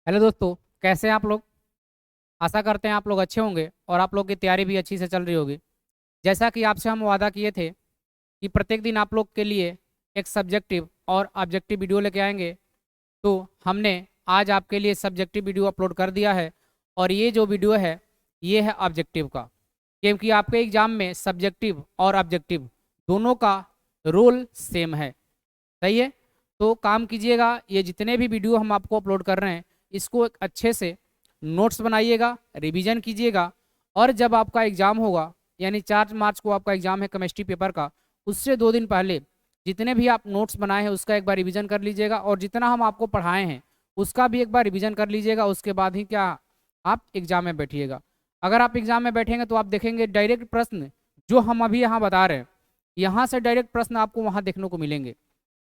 Hello दोस्तों, कैसे हैं आप लोग। आशा करते हैं आप लोग अच्छे होंगे और आप लोग की तैयारी भी अच्छी से चल रही होगी। जैसा कि आपसे हम वादा किए थे कि प्रत्येक दिन आप लोग के लिए एक सब्जेक्टिव और ऑब्जेक्टिव वीडियो लेके आएंगे, तो हमने आज आपके लिए सब्जेक्टिव वीडियो अपलोड कर दिया है। और ये जो वीडियो है ये है ऑब्जेक्टिव का, क्योंकि आपके एग्जाम में सब्जेक्टिव और ऑब्जेक्टिव दोनों का रोल सेम है। सही है। तो काम कीजिएगा, ये जितने भी वीडियो हम आपको अपलोड कर रहे हैं इसको एक अच्छे से नोट्स बनाइएगा, रिवीजन कीजिएगा। और जब आपका एग्ज़ाम होगा, यानी 4 मार्च को आपका एग्ज़ाम है केमिस्ट्री पेपर का, उससे 2 दिन पहले जितने भी आप नोट्स बनाए हैं उसका एक बार रिवीजन कर लीजिएगा, और जितना हम आपको पढ़ाए हैं उसका भी एक बार रिवीजन कर लीजिएगा। उसके बाद ही क्या आप एग्ज़ाम में बैठिएगा। अगर आप एग्ज़ाम में बैठेंगे तो आप देखेंगे डायरेक्ट प्रश्न जो हम अभी यहाँ बता रहे हैं, यहाँ से डायरेक्ट प्रश्न आपको वहाँ देखने को मिलेंगे।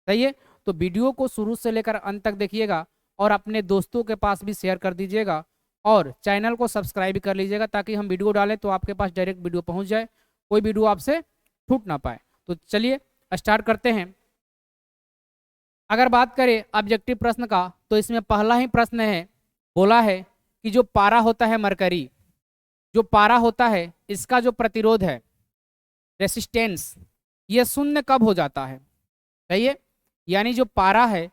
सही है। तो वीडियो को शुरू से लेकर अंत तक देखिएगा और अपने दोस्तों के पास भी शेयर कर दीजिएगा, और चैनल को सब्सक्राइब भी कर लीजिएगा ताकि हम वीडियो डालें तो आपके पास डायरेक्ट वीडियो पहुंच जाए, कोई वीडियो आपसे छूट ना पाए। तो चलिए स्टार्ट करते हैं। अगर बात करें ऑब्जेक्टिव प्रश्न का, तो इसमें पहला ही प्रश्न है, बोला है कि जो पारा होता है मरकरी, जो पारा होता है इसका जो प्रतिरोध है, रेसिस्टेंस, ये शून्य कब हो जाता है। सही है। यानी जो पारा है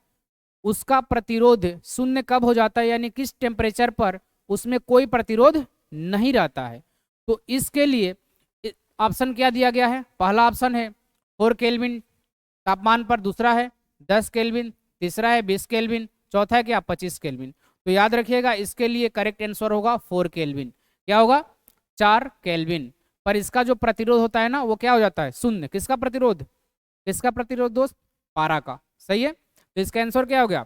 उसका प्रतिरोध शून्य कब हो जाता है, यानी किस टेम्परेचर पर उसमें कोई प्रतिरोध नहीं रहता है। तो इसके लिए ऑप्शन क्या दिया गया है। पहला ऑप्शन है 4 केल्विन तापमान पर, दूसरा है 10 केल्विन, तीसरा है 20 केल्विन, चौथा है क्या 25 केल्विन। तो याद रखिएगा इसके लिए करेक्ट आंसर होगा 4 केल्विन। क्या होगा 4 केल्विन पर इसका जो प्रतिरोध होता है ना वो क्या हो जाता है शून्य। किसका प्रतिरोध, किसका प्रतिरोध दोस्त, पारा का। सही है। तो इसका आंसर क्या हो गया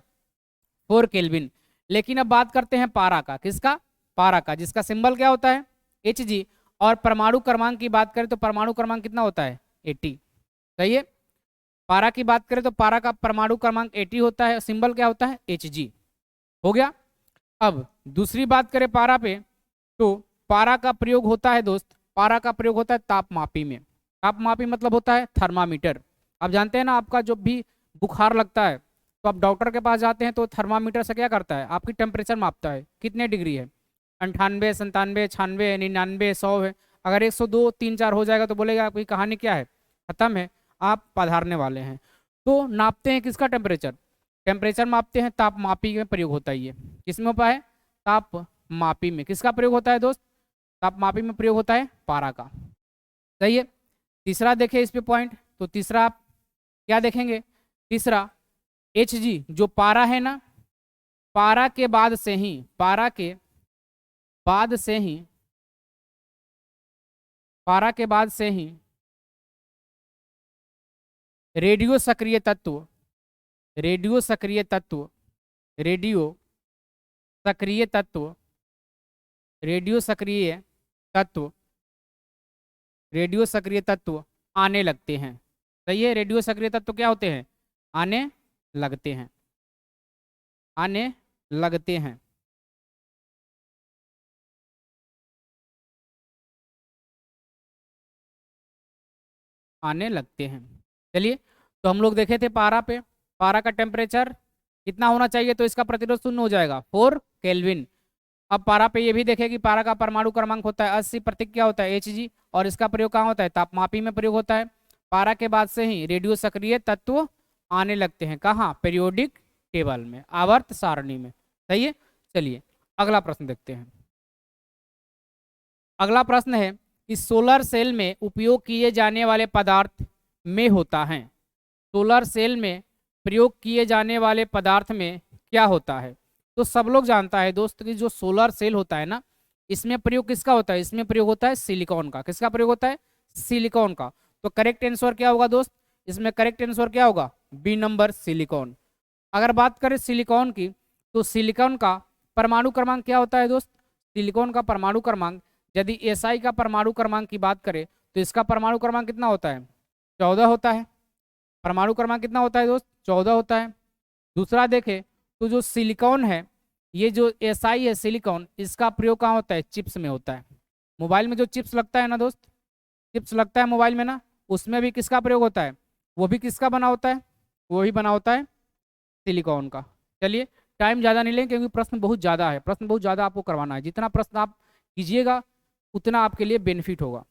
4 केल्विन। लेकिन अब बात करते हैं पारा का। किसका, पारा का, जिसका सिंबल क्या होता है Hg। और परमाणु क्रमांक की बात करें तो परमाणु क्रमांक कितना होता है 80। सही है। पारा की बात करें तो पारा का परमाणु क्रमांक 80 होता है, सिंबल क्या होता है Hg। हो गया। अब दूसरी बात करें पारा पे, तो पारा का प्रयोग होता है दोस्त, पारा का प्रयोग होता है तापमापी में। तापमापी मतलब होता है थर्मामीटर। आप जानते हैं ना, आपका जब भी बुखार लगता है तो आप डॉक्टर के पास जाते हैं तो थर्मामीटर से क्या करता है, आपकी टेम्परेचर मापता है कितने डिग्री है, 98, 97, 96, 99, 100 है। अगर 102, 3, 4 हो जाएगा तो बोलेगा आपकी कहानी क्या है, खत्म है, आप पधारने वाले हैं। तो नापते हैं किसका टेम्परेचर, टेम्परेचर मापते हैं तापमापी में प्रयोग होता है। ये किसमें होता है, तापमापी में। किसका प्रयोग होता है दोस्त, तापमापी में प्रयोग होता है पारा का। सही है। तीसरा देखें इस पे पॉइंट, तो तीसरा आप क्या देखेंगे, तीसरा Hg जो पारा है ना, पारा के बाद से ही, पारा के बाद से ही, पारा के बाद से ही रेडियो सक्रिय तत्व, रेडियो सक्रिय तत्व, रेडियो सक्रिय तत्व, रेडियो सक्रिय तत्व, रेडियो सक्रिय तत्व आने लगते हैं। सही है। रेडियो सक्रिय तत्व क्या होते हैं, आने लगते हैं, आने लगते हैं। आने लगते हैं। चलिए, तो हम लोग देखे थे पारा पे, पारा का टेम्परेचर कितना होना चाहिए, तो इसका प्रतिरोध शून्य हो जाएगा 4 केल्विन। अब पारा पे ये भी देखे कि पारा का परमाणु क्रमांक होता है 80, प्रतीक क्या होता है Hg, और इसका प्रयोग कहाँ होता है, तापमापी में प्रयोग होता है। पारा के बाद से ही रेडियो सक्रिय तत्व आने लगते हैं, कहाँ, पीरियोडिक टेबल में, आवर्त सारणी में। सही है। चलिए अगला प्रश्न देखते हैं। अगला प्रश्न है कि सोलर सेल में उपयोग किए जाने वाले पदार्थ में होता है, सोलर सेल में प्रयोग किए जाने वाले पदार्थ में क्या होता है। तो सब लोग जानता है दोस्त कि जो सोलर सेल होता है ना, इसमें प्रयोग किसका होता है, इसमें प्रयोग होता है सिलिकॉन का। किसका प्रयोग होता है, सिलिकॉन का। तो करेक्ट आंसर क्या होगा दोस्त, इसमें करेक्ट आंसर क्या होगा, बी नंबर सिलिकॉन। अगर बात करें सिलिकॉन की, तो सिलिकॉन का परमाणु क्रमांक क्या होता है दोस्त, सिलिकॉन का परमाणु क्रमांक, यदि SI का परमाणु क्रमांक की बात करें तो इसका परमाणु क्रमांक कितना होता है, 14 होता है। परमाणु क्रमांक कितना होता है दोस्त, 14 होता है। दूसरा देखें तो जो सिलिकॉन है, ये जो SI है सिलिकॉन, इसका प्रयोग कहाँ होता है, चिप्स में होता है। मोबाइल में जो चिप्स लगता है ना दोस्त, चिप्स लगता है मोबाइल में ना, उसमें भी किसका प्रयोग होता है, वो भी किसका बना होता है, वो ही बना होता है सिलिकॉन का। चलिए टाइम ज़्यादा नहीं लेंगे क्योंकि प्रश्न बहुत ज़्यादा है, प्रश्न बहुत ज़्यादा आपको करवाना है। जितना प्रश्न आप कीजिएगा उतना आपके लिए बेनिफिट होगा।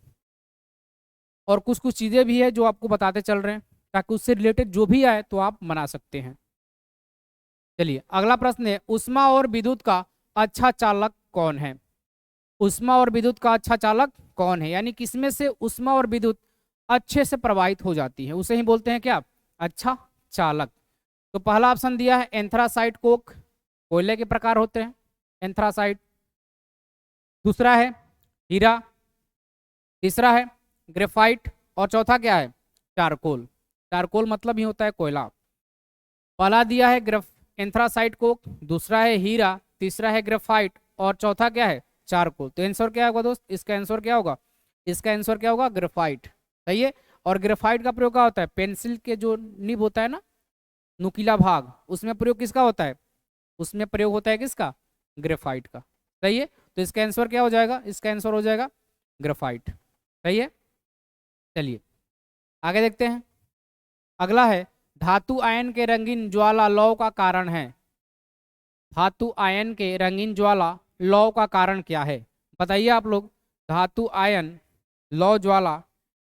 और कुछ कुछ चीज़ें भी है जो आपको बताते चल रहे हैं ताकि उससे रिलेटेड जो भी आए तो आप बना सकते हैं। चलिए अगला प्रश्न है, ऊष्मा और विद्युत का अच्छा चालक कौन है? ऊष्मा और विद्युत का अच्छा चालक कौन है, यानी किसमें से ऊष्मा और विद्युत अच्छे से प्रवाहित हो जाती है, उसे ही बोलते हैं क्या? अच्छा चालक। तो पहला ऑप्शन दिया है एंथ्रासाइट कोक, कोयले के प्रकार होते हैं एंथ्रासाइट। दूसरा है हीरा, तीसरा है ग्रेफाइट, और चौथा क्या है? चारकोल। चारकोल मतलब ही होता है कोयला। पहला दिया है ग्रेफ एंथ्रासाइट कोक, दूसरा है हीरा, तीसरा है ग्रेफाइट, और चौथा क्या है? चारकोल। तो आंसर क्या होगा दोस्त? इसका आंसर क्या होगा? इसका आंसर क्या होगा? ग्रेफाइट। सही है। और ग्रेफाइट का प्रयोग क्या होता है? पेंसिल के जो निब होता है ना, नुकीला भाग, उसमें प्रयोग किसका होता है? उसमें प्रयोग होता है किसका? ग्रेफाइट का। सही है। तो इसका आंसर क्या हो जाएगा? इसका आंसर हो जाएगा ग्रेफाइट। सही है। चलिए आगे देखते हैं। अगला है धातु आयन के रंगीन ज्वाला लौ का कारण है। धातु आयन के रंगीन ज्वाला लौ का कारण क्या है? बताइए आप लोग, धातु आयन लौ ज्वाला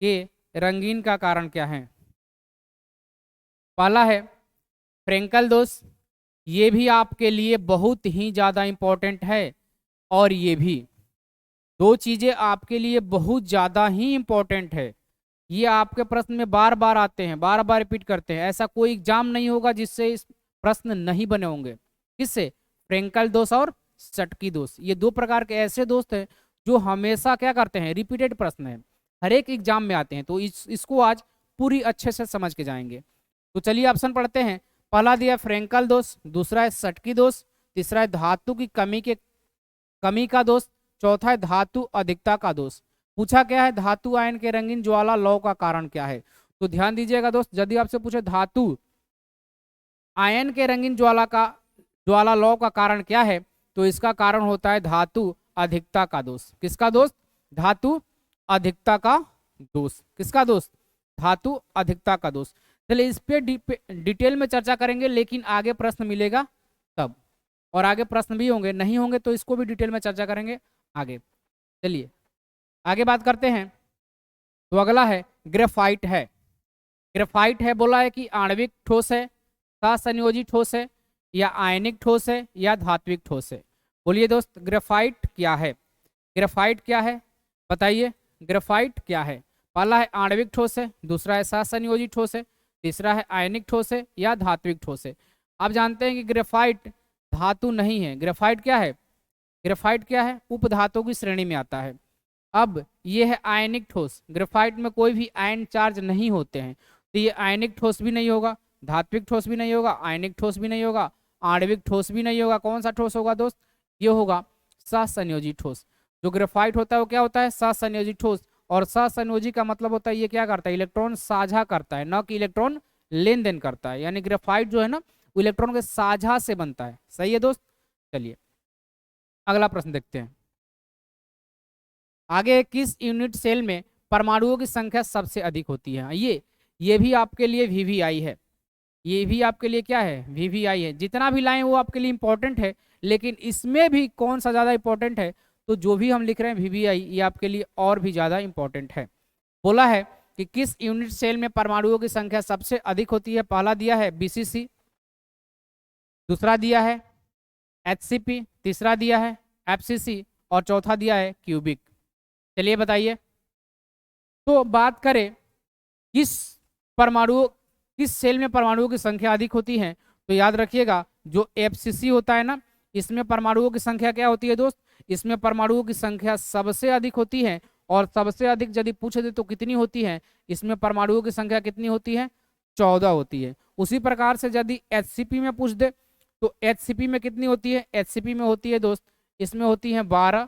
के रंगीन का कारण क्या है? पहला है फ्रेंकल दोष, ये भी आपके लिए बहुत ही ज्यादा इंपॉर्टेंट है, और ये भी दो चीजें आपके लिए बहुत ज्यादा ही इंपॉर्टेंट है। ये आपके प्रश्न में बार बार आते हैं, बार बार रिपीट करते हैं। ऐसा कोई एग्जाम नहीं होगा जिससे इस प्रश्न नहीं बने होंगे। किससे? फ्रेंकल दोष और सटकी दोष। ये दो प्रकार के ऐसे दोस्त हैं जो हमेशा क्या करते हैं? रिपीटेड प्रश्न है, हर एक एग्जाम में आते हैं। तो इसको आज पूरी अच्छे से समझ के जाएंगे। तो चलिए ऑप्शन पढ़ते हैं। पहला दिया फ्रेंकल दोष, दूसरा है सटकी दोष, तीसरा है धातु की कमी का दोष, चौथा है धातु अधिकता का दोष। पूछा क्या है? धातु आयन के रंगीन ज्वाला लौ का कारण क्या है? तो ध्यान दीजिएगा दोस्त, यदि आपसे पूछे धातु आयन के रंगीन ज्वाला लौ का कारण क्या है, तो इसका कारण होता है धातु अधिकता का दोष। किसका दोष? धातु अधिकता का दोष। किसका दोष? धातु अधिकता का दोष। चलिए इस पे डिटेल में चर्चा करेंगे, लेकिन आगे प्रश्न मिलेगा तब, और आगे प्रश्न भी होंगे, नहीं होंगे तो इसको भी डिटेल में चर्चा करेंगे आगे। चलिए आगे बात करते हैं। तो अगला है ग्रेफाइट है। ग्रेफाइट है बोला है कि आणविक ठोस है, सहसंयोजी ठोस है, या आयनिक ठोस है, या धात्विक ठोस है? बोलिए दोस्त, ग्रेफाइट क्या है? ग्रेफाइट क्या है बताइए? ग्रेफाइट क्या है? पहला है आणविक ठोस है, दूसरा है सहसंयोजी ठोस है, तीसरा है आयनिक ठोस है, या धात्विक ठोस है? आप जानते हैं कि ग्रेफाइट धातु नहीं है। ग्रेफाइट क्या है? ग्रेफाइट क्या है? उपधातु की श्रेणी में आता है। अब ये है आयनिक ठोस। ग्रेफाइट में कोई भी आयन चार्ज नहीं होते हैं, तो ये आयनिक ठोस भी नहीं होगा, धात्विक ठोस भी नहीं होगा, आयनिक ठोस भी नहीं होगा, आणविक ठोस भी नहीं होगा। कौन सा ठोस होगा दोस्त? ये होगा सहसंयोजी ठोस। जो ग्रेफाइट होता है वो क्या होता है? सहसंयोजी ठोस। और सहसंयोजी का मतलब होता है ये क्या करता है? इलेक्ट्रॉन साझा करता है, न कि इलेक्ट्रॉन लेन देन करता है। यानी ग्रेफाइट जो है ना, वो इलेक्ट्रॉन के साझा से बनता है। सही है दोस्त। चलिए अगला प्रश्न देखते हैं। आगे किस यूनिट सेल में परमाणुओं की संख्या सबसे अधिक होती है? ये भी आपके लिए वीवीआई है। ये भी आपके लिए क्या है? वीवीआई है। जितना भी लाएं वो आपके लिए इंपॉर्टेंट है, लेकिन इसमें भी कौन सा ज्यादा इंपॉर्टेंट है? तो जो भी हम लिख रहे हैं वीवीआई, ये आपके लिए और भी ज्यादा इंपॉर्टेंट है। बोला है कि किस यूनिट सेल में परमाणुओं की संख्या सबसे अधिक होती है? पहला दिया है बीसीसी, दूसरा दिया है एचसीपी, तीसरा दिया है एफसीसी, और चौथा दिया है क्यूबिक। चलिए बताइए। तो बात करें किस सेल में परमाणुओं की संख्या अधिक होती है, तो याद रखिएगा जो एफसीसी होता है ना, इसमें परमाणुओं की संख्या क्या होती है दोस्त? इसमें परमाणुओं की संख्या सबसे अधिक होती है। और सबसे अधिक यदि पूछ दे तो कितनी होती है? इसमें परमाणुओं की संख्या कितनी होती है? 14 होती है। उसी प्रकार से यदि एचसीपी में पूछ दे तो एचसीपी में कितनी होती है? एचसीपी में होती है दोस्त, इसमें होती है 12।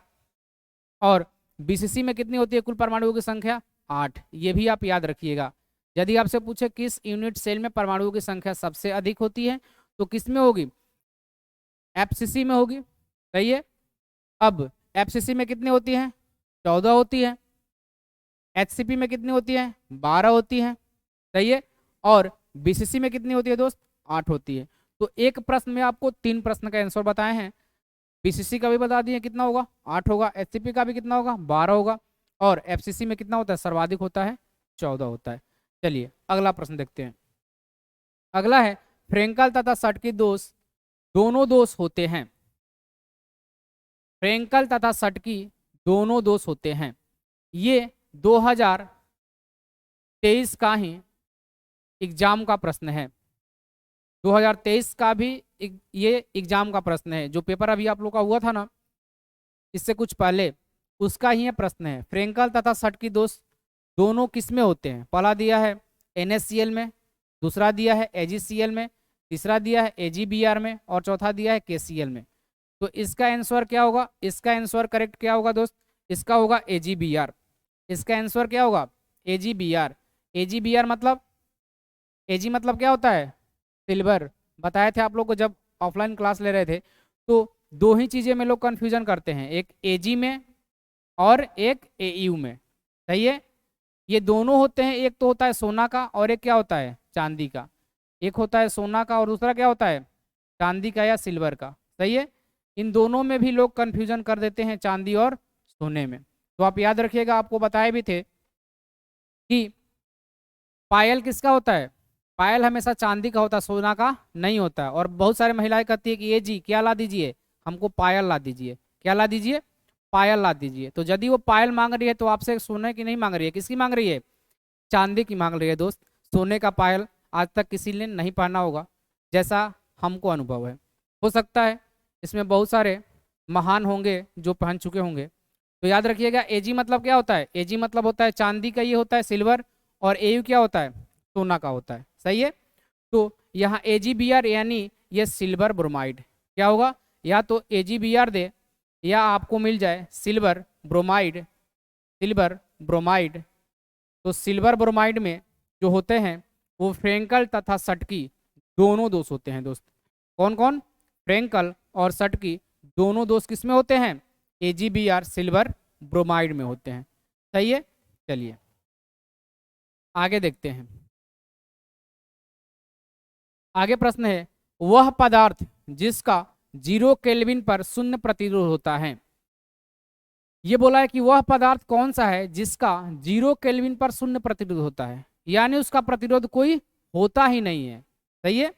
और बीसीसी में कितनी होती है कुल परमाणुओं की संख्या? 8। ये भी आप याद रखिएगा। यदि आपसे पूछे किस यूनिट सेल में परमाणुओं की संख्या सबसे अधिक होती है, तो किस में होगी? एफसीसी में होगी। सही है। अब एफसीसी में कितनी होती है? 14 होती है। एचसीपी में कितनी होती है? 12 होती है। सही है। और बीसीसी में कितनी होती है दोस्त? 8 होती है। तो एक प्रश्न में आपको 3 प्रश्न का आंसर बताए हैं। बीसीसी का भी बता दिए कितना होगा, 8 होगा। एचसीपी का भी कितना होगा, 12 होगा। और एफसीसी में कितना होता है, सर्वाधिक होता है, 14 होता है। चलिए अगला प्रश्न देखते हैं। अगला है, फ्रेंकल तथा सटकी दोष दोनों दोष होते हैं। फ्रेंकल तथा सटकी दोनों दोष होते हैं। ये 2023 का ही एग्जाम का प्रश्न है। 2023 का भी ये एग्जाम का प्रश्न है। जो पेपर अभी आप लोग का हुआ था ना, इससे कुछ पहले, उसका ही ये प्रश्न है। फ्रेंकल तथा सटकी दोष दोनों किस में होते हैं? पहला दिया है NaCl में, दूसरा दिया है AgCl में, तीसरा दिया है AgBr में, और चौथा दिया है KCl में। तो इसका आंसर क्या होगा? इसका आंसर करेक्ट क्या होगा दोस्त? इसका होगा AgBr। इसका आंसर क्या होगा? AgBr। AgBr मतलब, Ag मतलब क्या होता है? सिल्वर। बताए थे आप लोग को जब ऑफलाइन क्लास ले रहे थे। तो दो ही चीजें में लोग कंफ्यूजन करते हैं, एक Ag में और एक AU में। सही है, ये दोनों होते हैं। एक तो होता है सोना का और एक क्या होता है, चांदी का। एक होता है सोना का और दूसरा क्या होता है, चांदी का या सिल्वर का। सही है, इन दोनों में भी लोग कंफ्यूजन कर देते हैं, चांदी और सोने में। तो आप याद रखिएगा, आपको बताए भी थे कि पायल किसका होता है? पायल हमेशा चांदी का होता है, सोना का नहीं होता है। और बहुत सारे महिलाएं कहती है कि ये जी क्या ला दीजिए, हमको पायल ला दीजिए। क्या ला दीजिए? पायल ला दीजिए। तो यदि वो पायल मांग रही है तो आपसे सोने की नहीं मांग रही है, किसकी मांग रही है? चांदी की मांग रही है दोस्त। सोने का पायल आज तक किसी ने नहीं पहना होगा, जैसा हमको अनुभव है। हो सकता है इसमें बहुत सारे महान होंगे जो पहन चुके होंगे। तो याद रखिएगा, Ag मतलब क्या होता है? Ag मतलब होता है चांदी का, ये होता है सिल्वर। और AU क्या होता है? सोना का होता है। सही है, तो यहाँ AgBr यानी ये सिल्वर ब्रोमाइड क्या होगा? या तो AgBr दे या आपको मिल जाए सिल्वर ब्रोमाइड। सिल्वर ब्रोमाइड, तो सिल्वर ब्रोमाइड में जो होते हैं वो फ्रेंकल तथा सटकी दोनों दोष होते हैं दोस्त। कौन कौन? फ्रेंकल और सटकी दोनों दोष किस में होते हैं? AgBr सिल्वर ब्रोमाइड में होते हैं। सही है, चलिए आगे देखते हैं। आगे प्रश्न है, वह पदार्थ जिसका 0 केल्विन पर शून्य प्रतिरोध होता है। ये बोला है कि वह पदार्थ कौन सा है जिसका 0 केल्विन पर शून्य प्रतिरोध होता है, यानी उसका प्रतिरोध कोई होता ही नहीं है। सही है,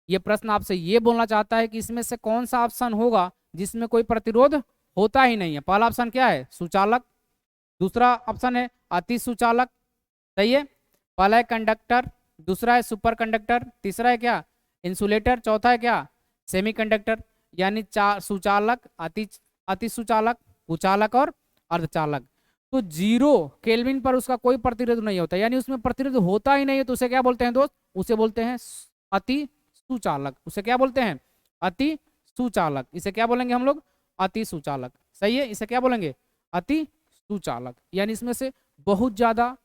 ये प्रश्न आपसे ये बोलना चाहता है कि इसमें से कौन सा ऑप्शन होगा जिसमें कोई प्रतिरोध होता ही नहीं है। पहला ऑप्शन क्या है? सुचालक। दूसरा ऑप्शन है अति सुचालक। सही है, पहला है कंडक्टर, दूसरा है सुपर कंडक्टर, तीसरा है क्या? इंसुलेटर, चौथा है क्या? सेमीकंडक्टर। यानी चार, सुचालक, अति सुचालक, कुचालक और अर्धचालक। तो 0 केल्विन पर उसका कोई प्रतिरोध नहीं होता, यानी उसमें प्रतिरोध होता ही नहीं है। तो उसे क्या बोलते हैं दोस्त? उसे बोलते हैं अति सुचालक। उसे क्या बोलते हैं? अति सुचालक। इसे क्या बोलेंगे हम लोग? अति सुचालक। सही है, इसे क्या बोलेंगे? अति सुचालक। यानी इसमें से बहुत ज्यादा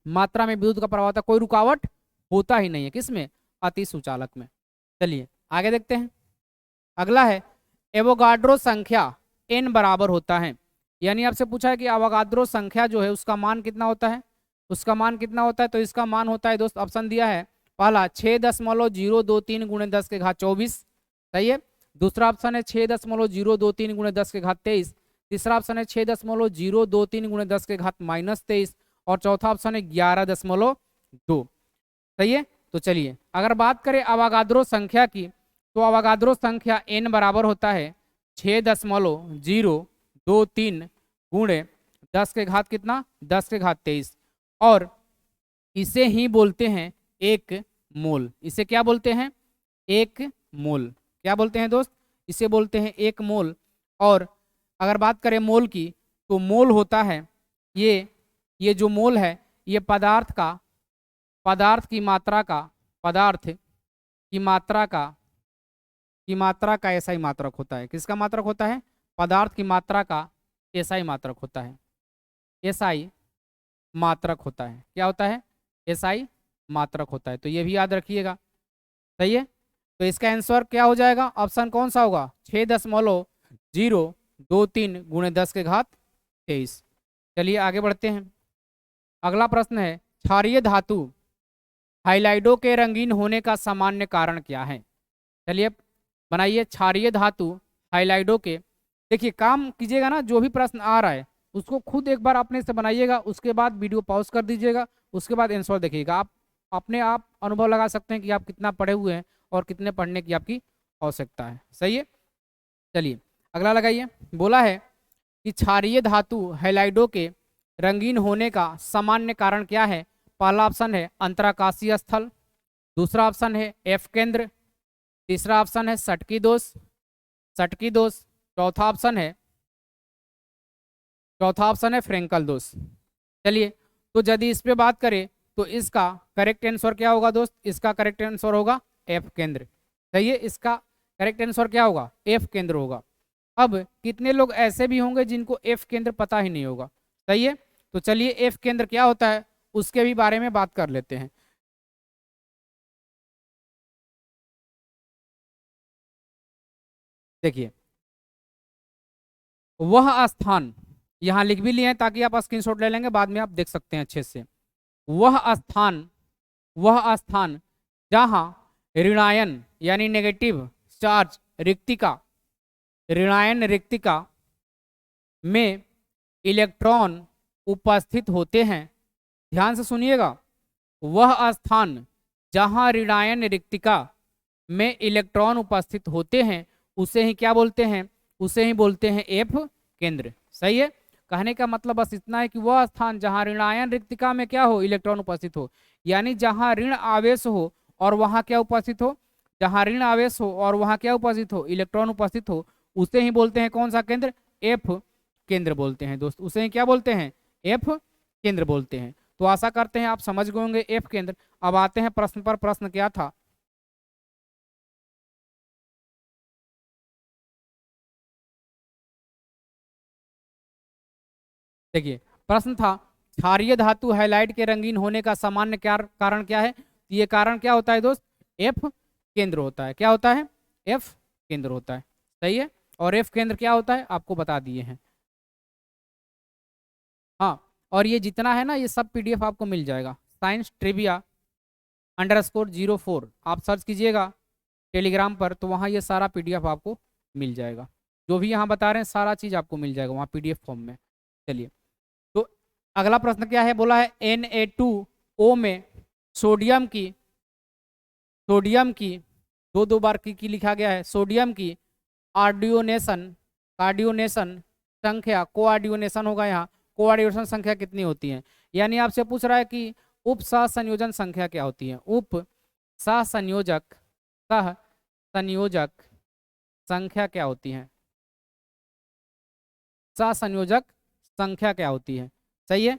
मात्रा में विद्युत का प्रवाह होता है, कोई रुकावट होता ही नहीं है। किसमें? अति सुचालक में। चलिए आगे देखते हैं। अगला है, एवोगाड्रो संख्या n बराबर होता है। यानी आपसे पूछा है कि एवोगाड्रो संख्या जो है उसका मान कितना होता है, उसका मान कितना होता है। तो इसका मान होता है दोस्त, ऑप्शन दिया है पहला 6.023 गुणे 10 के घात 24। सही है, दूसरा ऑप्शन है 6.023 गुणे 10 के घात 23। तीसरा ऑप्शन है 6.023 गुणे 10 के घात -23। और चौथा ऑप्शन है 11.2। सही है, तो चलिए अगर बात करें एवोगाड्रो संख्या की, तो एवोगाड्रो संख्या n बराबर होता है 6.023 गुणे 10 के घात कितना? 10 के घात 23। और इसे ही बोलते हैं एक मोल। इसे क्या बोलते हैं? एक मोल। क्या बोलते हैं दोस्त? इसे बोलते हैं एक मोल। और अगर बात करें मोल की, तो मोल होता है ये जो मोल है ये पदार्थ की मात्रा का ऐसा मात्रक होता है। किसका मात्रक होता है? पदार्थ की मात्रा का ऐसा मात्रक होता है। एसआई मात्रक होता है। क्या होता है? एसआई मात्रक होता है। तो ये भी याद रखिएगा। सही है, तो इसका आंसर क्या हो जाएगा? ऑप्शन कौन सा होगा? 6.023 गुणे 10 के घात 23। चलिए आगे बढ़ते हैं। अगला प्रश्न है, क्षारीय धातु हाइलाइडो के रंगीन होने का सामान्य कारण क्या है? चलिए बनाइए क्षारीय धातु हाइलाइडो के। देखिए काम कीजिएगा ना, जो भी प्रश्न आ रहा है उसको खुद एक बार अपने से बनाइएगा, उसके बाद वीडियो पॉज कर दीजिएगा, उसके बाद आंसर देखिएगा। आप अपने आप अनुभव लगा सकते हैं कि आप कितना पढ़े हुए हैं और कितने पढ़ने की आपकी आवश्यकता है। सही है, चलिए अगला लगाइए। बोला है कि क्षारीय धातु हैलाइडो के रंगीन होने का सामान्य कारण क्या है। पहला ऑप्शन है अंतराकाशीय स्थल, दूसरा ऑप्शन है एफ केंद्र, तीसरा ऑप्शन है सटकी दोष, चौथा ऑप्शन है फ्रेंकल दोष। चलिए तो यदि इस पे बात करें तो इसका करेक्ट आंसर क्या होगा दोस्त, इसका करेक्ट आंसर होगा एफ केंद्र। सही है, इसका करेक्ट आंसर क्या होगा, एफ केंद्र होगा। अब कितने लोग ऐसे भी होंगे जिनको एफ केंद्र पता ही नहीं होगा। सही है, तो चलिए एफ केंद्र क्या होता है उसके भी बारे में बात कर लेते हैं। देखिए वह स्थान, यहाँ लिख भी लिए हैं ताकि आप स्क्रीनशॉट ले लेंगे, बाद में आप देख सकते हैं अच्छे से। वह स्थान जहां ऋणायन यानी नेगेटिव चार्ज ऋणायन रिक्तिका में इलेक्ट्रॉन उपस्थित होते हैं। ध्यान से सुनिएगा, वह स्थान जहां ऋणायन रिक्तिका में इलेक्ट्रॉन उपस्थित होते हैं उसे ही क्या बोलते हैं, उसे ही बोलते हैं एफ केंद्र। सही है, कहने का मतलब बस इतना है कि वह स्थान जहां ऋणायन रिक्तिका में क्या हो, इलेक्ट्रॉन उपस्थित हो, यानी जहां ऋण आवेश हो और वहां क्या उपस्थित हो, जहां ऋण आवेश हो और वहां क्या उपस्थित हो, इलेक्ट्रॉन उपस्थित हो, उसे ही बोलते हैं कौन सा केंद्र, एफ केंद्र बोलते हैं दोस्त। उसे ही क्या बोलते हैं, एफ केंद्र बोलते हैं। तो आशा करते हैं आप समझ गए होंगे एफ केंद्र। अब आते हैं प्रश्न पर। प्रश्न क्या था, देखिए प्रश्न था क्षारीय धातु हैलाइड के रंगीन होने का सामान्य कारण क्या है। ये कारण क्या होता है दोस्त, एफ केंद्र होता है। क्या होता है, एफ केंद्र होता है। सही है, और एफ केंद्र क्या होता है आपको बता दिए हैं। हाँ, और ये जितना है ना ये सब पीडीएफ आपको मिल जाएगा। साइंस ट्रिविया _04 आप सर्च कीजिएगा टेलीग्राम पर, तो वहाँ ये सारा पीडीएफ आपको मिल जाएगा। जो भी यहाँ बता रहे हैं सारा चीज़ आपको मिल जाएगा वहाँ पीडीएफ फॉर्म में। चलिए तो अगला प्रश्न क्या है, बोला है Na2O में सोडियम की दो बार की लिखा गया है, सोडियम की कार्डियोनेशन संख्या, कोआर्डिनेशन होगा यहाँ, कोआर्डिनेशन संख्या कितनी होती है। यानी आपसे पूछ रहा है कि उप सह संयोजन संख्या क्या होती है, उप सह संयोजक संख्या क्या होती है, सह संयोजक संख्या क्या होती है। सही है,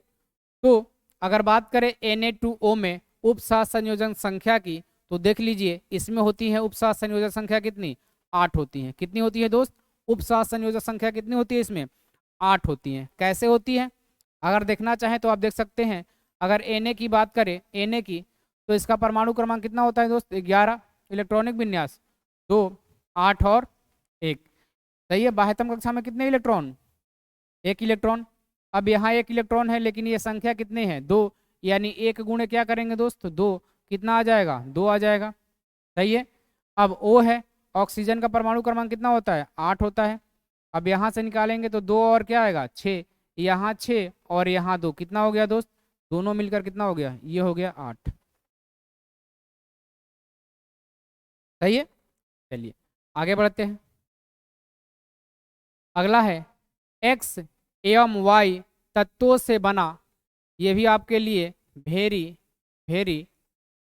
तो अगर बात करें Na2O में उप सह संयोजन संख्या की, तो देख लीजिए इसमें होती है उप सह संयोजक संख्या कितनी, 8 होती है। कितनी होती है दोस्त, उप सह संयोजक संख्या कितनी होती है इसमें, 8 होती है। कैसे होती है अगर देखना चाहें तो आप देख सकते हैं। अगर Na की बात करें, Na की, तो इसका परमाणु क्रमांक कितना होता है दोस्त, 11, इलेक्ट्रॉनिक विन्यास 2, 8 और 1। सही है, बाह्यतम कक्षा में कितने इलेक्ट्रॉन, 1 इलेक्ट्रॉन। अब यहाँ 1 इलेक्ट्रॉन है लेकिन ये संख्या कितनी है, 2, यानी 1 गुणे क्या करेंगे दोस्त, 2, कितना आ जाएगा, 2 आ जाएगा। सही है, अब O है, ऑक्सीजन का परमाणु क्रमांक कितना होता है, 8 होता है। अब यहाँ से निकालेंगे तो 2 और क्या आएगा, 6, यहाँ 6 और यहाँ 2, कितना हो गया दोस्त, दोनों मिलकर कितना हो गया, ये हो गया 8। सही है, चलिए आगे बढ़ते हैं। अगला है एक्स एवं वाई तत्वों से बना, ये भी आपके लिए वेरी वेरी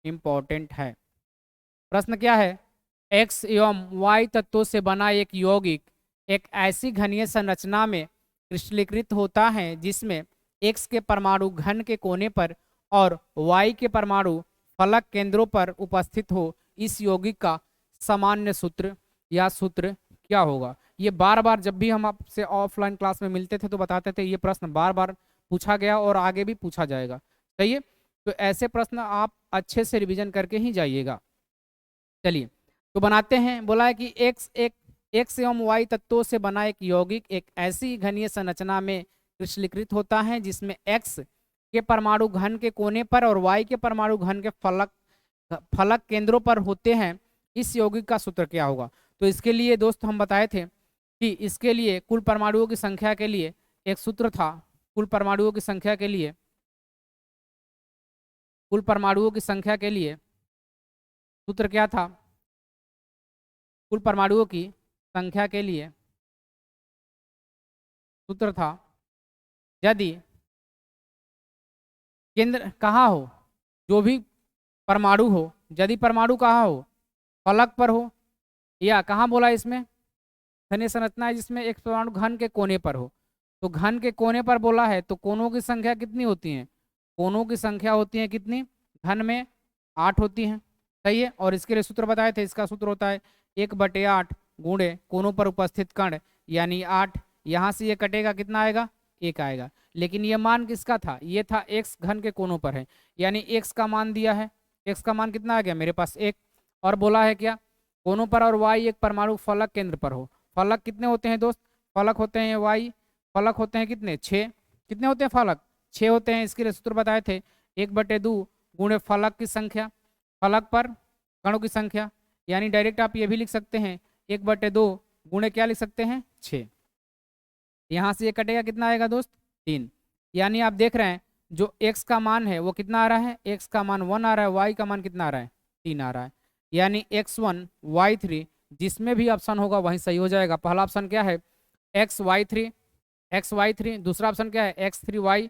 इंपॉर्टेंट है। प्रश्न क्या है, एक्स एवं वाई तत्वों से बना एक यौगिक एक ऐसी घनीय संरचना में क्रिस्टलीकृत होता है जिसमें एक्स के परमाणु घन के कोने पर और वाई के परमाणु फलक केंद्रों पर उपस्थित हो। इस यौगिक का सामान्य सूत्र या सूत्र क्या होगा। ये बार बार जब भी हम आपसे ऑफलाइन क्लास में मिलते थे तो बताते थे, ये प्रश्न बार बार पूछा गया और आगे भी पूछा जाएगा। सही है, तो ऐसे प्रश्न आप अच्छे से रिवीजन करके ही जाइएगा। चलिए तो बनाते हैं। बोला है कि एक्स एवं वाई तत्वों से बना एक यौगिक एक ऐसी घनीय संरचना में क्रिस्टलीकृत होता है जिसमें एक्स के परमाणु घन के कोने पर और वाई के परमाणु घन के फलक केंद्रों पर होते हैं। इस यौगिक का सूत्र क्या होगा। तो इसके लिए दोस्त हम बताए थे कि इसके लिए कुल परमाणुओं की संख्या के लिए एक सूत्र था। कुल परमाणुओं की संख्या के लिए, कुल परमाणुओं की संख्या के लिए सूत्र क्या था। कुल परमाणुओं की संख्या के लिए सूत्र था, यदि केंद्र कहाँ हो, जो भी परमाणु हो, यदि परमाणु कहाँ हो, फलक पर हो, या कहाँ बोला इसमें घनीय संरचना है जिसमें एक परमाणु घन के कोने पर हो। तो घन के कोने पर बोला है तो कोनों की संख्या कितनी होती है, कोनों की संख्या होती है कितनी, घन में 8 होती है। सही है। और इसके लिए सूत्र बताए थे, इसका सूत्र होता है 1/8 गुणे कोनों पर उपस्थित कण यानी 8। यहाँ से ये कटेगा कितना आएगा, 1 आएगा। लेकिन ये मान किसका था, ये था x घन के कोनों पर है, यानी x का मान दिया है, x का मान कितना आ गया मेरे पास 1। और बोला है क्या, कोनों पर और y एक परमाणु फलक केंद्र पर हो। फलक कितने होते हैं दोस्त, फलक होते हैं y, फलक होते हैं कितने 6। कितने होते हैं फलक, 6 होते हैं। इसके लिए सूत्र बताए थे 1/2 गुणे फलक की संख्या, फलक पर कणों की संख्या, यानी डायरेक्ट आप ये भी लिख सकते हैं 1/2 गुणे क्या लिख सकते हैं 6। यहाँ से ये कटेगा कितना आएगा दोस्त 3। यानी आप देख रहे हैं जो x का मान है वो कितना आ रहा है, x का मान 1 आ रहा है, y का मान कितना आ रहा है 3 आ रहा है। यानी x1 y3 जिसमें भी ऑप्शन होगा वहीं सही हो जाएगा। पहला ऑप्शन क्या है xy3, दूसरा ऑप्शन क्या है x3y,